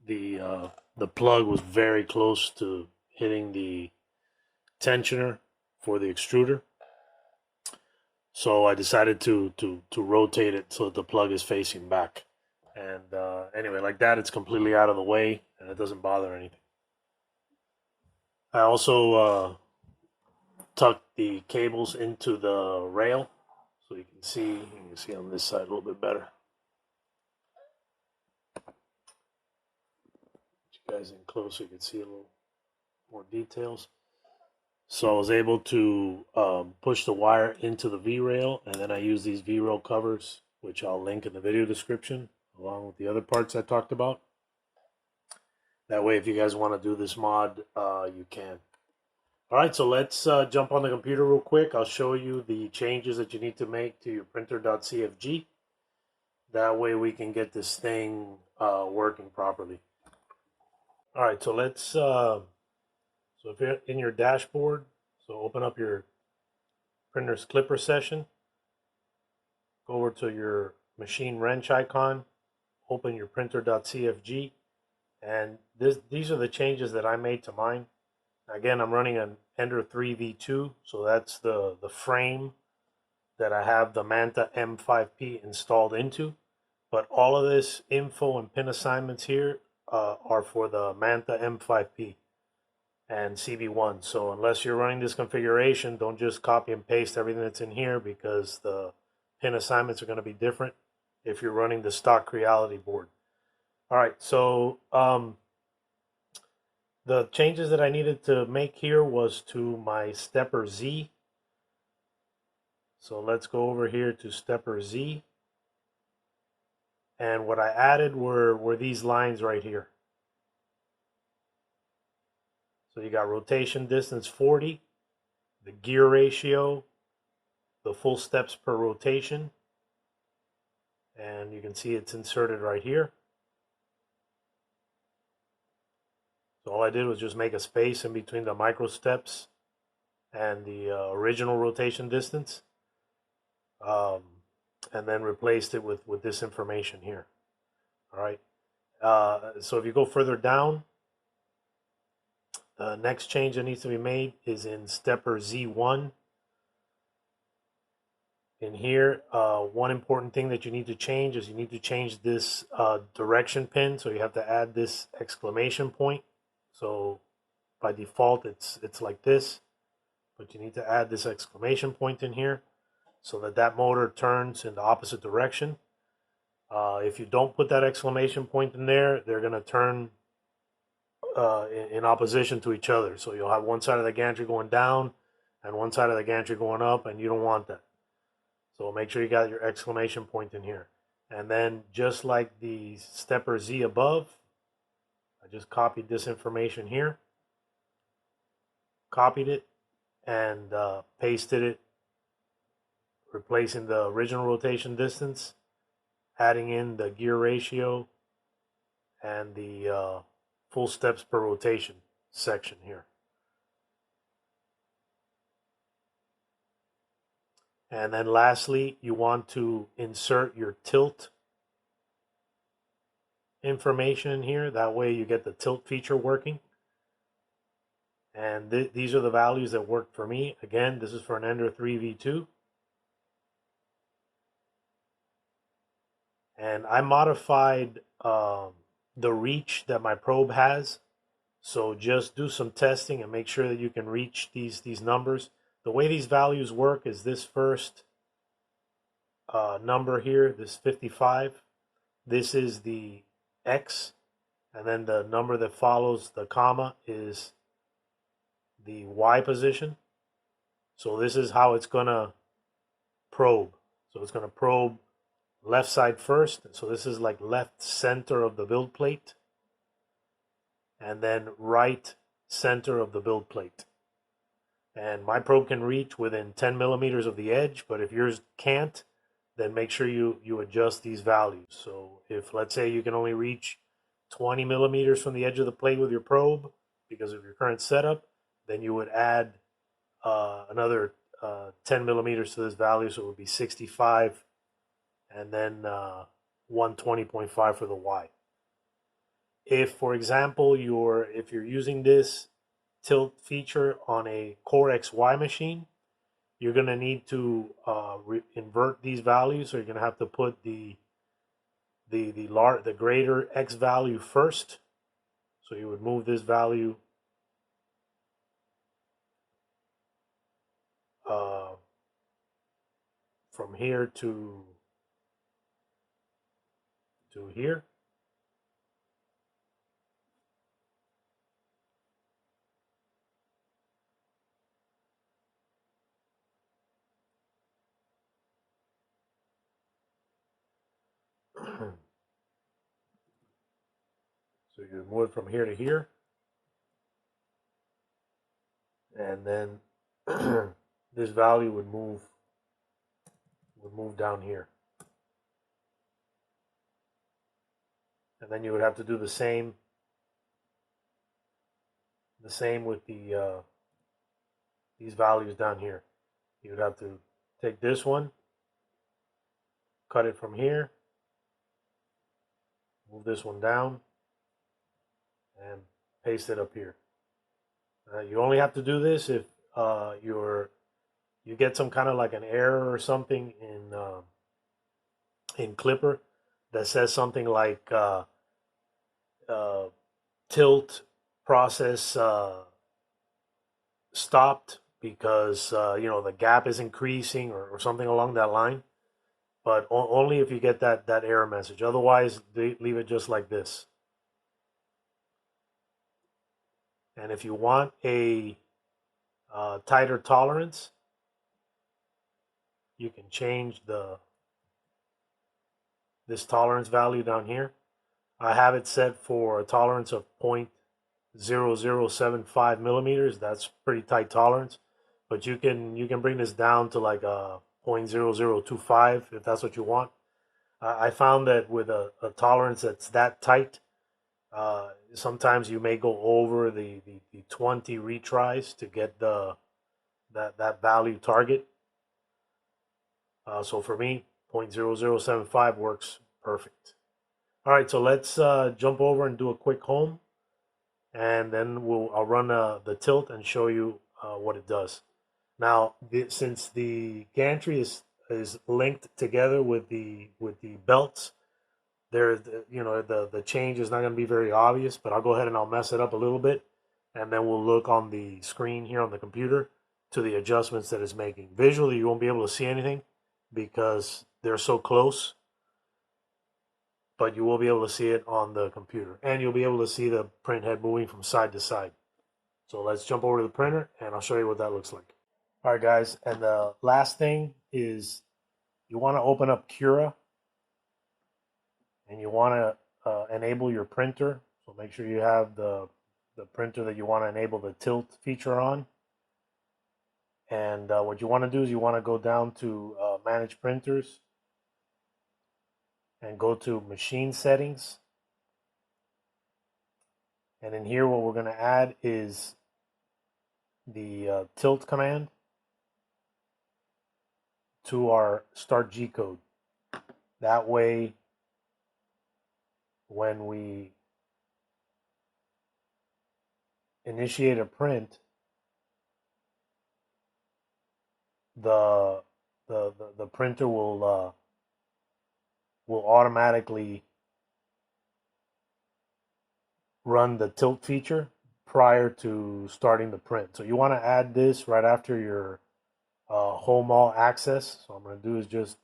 the plug was very close to hitting the tensioner for the extruder. So I decided to rotate it so that the plug is facing back. And anyway, like that, it's completely out of the way and it doesn't bother anything. I also tucked the cables into the rail, so you can see on this side a little bit better. Get you guys in close so you can see a little more details. So I was able to push the wire into the V-rail, and then I use these V-rail covers, which I'll link in the video description, along with the other parts I talked about. That way, if you guys want to do this mod, you can. All right, so let's jump on the computer real quick. I'll show you the changes that you need to make to your printer.cfg. That way we can get this thing working properly. All right, so let's, so if you're in your dashboard, so open up your printer's Klipper session, go over to your machine wrench icon, open your printer.cfg, and these are the changes that I made to mine. Again, I'm running an Ender 3 V2, so that's the frame that I have the Manta M5P installed into. But all of this info and pin assignments here are for the Manta M5P and CB1. So unless you're running this configuration, don't just copy and paste everything that's in here, because the pin assignments are going to be different if you're running the stock Creality board. All right, so the changes that I needed to make here was to my stepper Z. So let's go over here to stepper Z. And what I added were these lines right here. So you got rotation distance 40, the gear ratio, the full steps per rotation, and you can see it's inserted right here. So all I did was just make a space in between the micro steps and the original rotation distance, and then replaced it with this information here. All right. So if you go further down, the next change that needs to be made is in stepper Z1. In here, one important thing that you need to change is you need to change this direction pin. So you have to add this exclamation point. So by default, it's like this, but you need to add this exclamation point in here so that motor turns in the opposite direction. If you don't put that exclamation point in there, they're going to turn in opposition to each other. So you'll have one side of the gantry going down and one side of the gantry going up, and you don't want that. So make sure you got your exclamation point in here. And then just like the stepper Z above, I just copied this information here, copied it, and pasted it, replacing the original rotation distance, adding in the gear ratio and the full steps per rotation section here. And then lastly, you want to insert your tilt information in here. That way you get the tilt feature working. And these are the values that worked for me. Again, this is for an Ender 3v2. And I modified the reach that my probe has. So just do some testing and make sure that you can reach these numbers. The way these values work is this first number here, this 55. This is the X, and then the number that follows the comma is the Y position. So this is how it's going to probe. So it's going to probe left side first. So this is like left center of the build plate, and then right center of the build plate. And my probe can reach within 10 millimeters of the edge, but if yours can't, then make sure you adjust these values. So if, let's say, you can only reach 20 millimeters from the edge of the plate with your probe because of your current setup, then you would add another 10 millimeters to this value, so it would be 65, and then 120.5 for the Y. If, for example, if you're using this tilt feature on a Core XY machine, you're going to need to invert these values. So you're going to have to put the greater X value first. So you would move this value from here to here. So you move it from here to here, and then this value would move down here, and then you would have to do the same with the these values down here. You would have to take this one, cut it from here, move this one down, and paste it up here. You only have to do this if you get some kind of like an error or something in Klipper that says something like tilt process stopped because the gap is increasing or something along that line. but only if you get that error message. Otherwise, leave it just like this. And if you want a tighter tolerance, you can change this tolerance value down here. I have it set for a tolerance of 0.0075 millimeters. That's pretty tight tolerance, but you can bring this down to like a 0.0025 if that's what you want. I found that with a tolerance that's that tight, sometimes you may go over the 20 retries to get that value target. So for me, 0.0075 works perfect. All right, so let's jump over and do a quick home, and then I'll run the tilt and show you what it does. Now, since the gantry is linked together with the belts, the change is not going to be very obvious, but I'll go ahead and I'll mess it up a little bit, and then we'll look on the screen here on the computer to the adjustments that it's making. Visually, you won't be able to see anything because they're so close, but you will be able to see it on the computer, and you'll be able to see the print head moving from side to side. So let's jump over to the printer and I'll show you what that looks like. All right, guys, and the last thing is you want to open up Cura and you want to enable your printer. So make sure you have the printer that you want to enable the tilt feature on. And what you want to do is you want to go down to Manage Printers and go to Machine Settings. And in here, what we're going to add is the tilt command to our Start G code. That way, when we initiate a print, the printer will automatically run the tilt feature prior to starting the print. So you want to add this right after your home all access. So what I'm going to do is just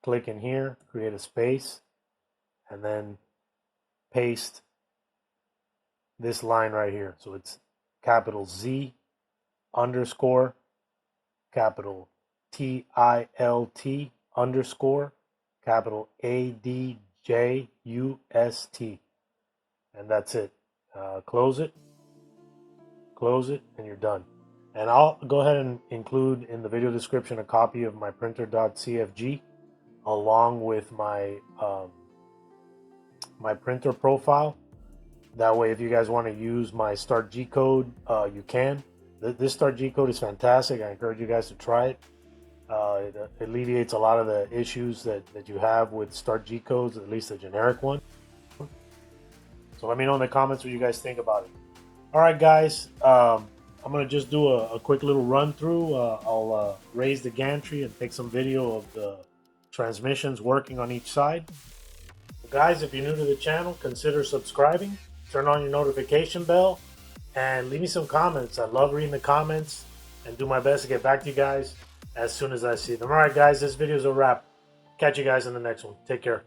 click in here, create a space, and then paste this line right here. So it's capital Z underscore capital TILT underscore capital ADJUST, and that's it. Close it, and you're done. And I'll go ahead and include in the video description a copy of my printer.cfg along with my my printer profile. That way, if you guys want to use my Start G code, you can. This Start G code is fantastic. I encourage you guys to try it. It alleviates a lot of the issues that you have with Start G codes, at least the generic one. So let me know in the comments what you guys think about it. All right, guys. I'm going to just do a quick little run through. I'll raise the gantry and take some video of the transmissions working on each side. Guys, if you're new to the channel, consider subscribing, turn on your notification bell, and leave me some comments. I love reading the comments and do my best to get back to you guys as soon as I see them. All right, guys, this video is a wrap. Catch you guys in the next one. Take care.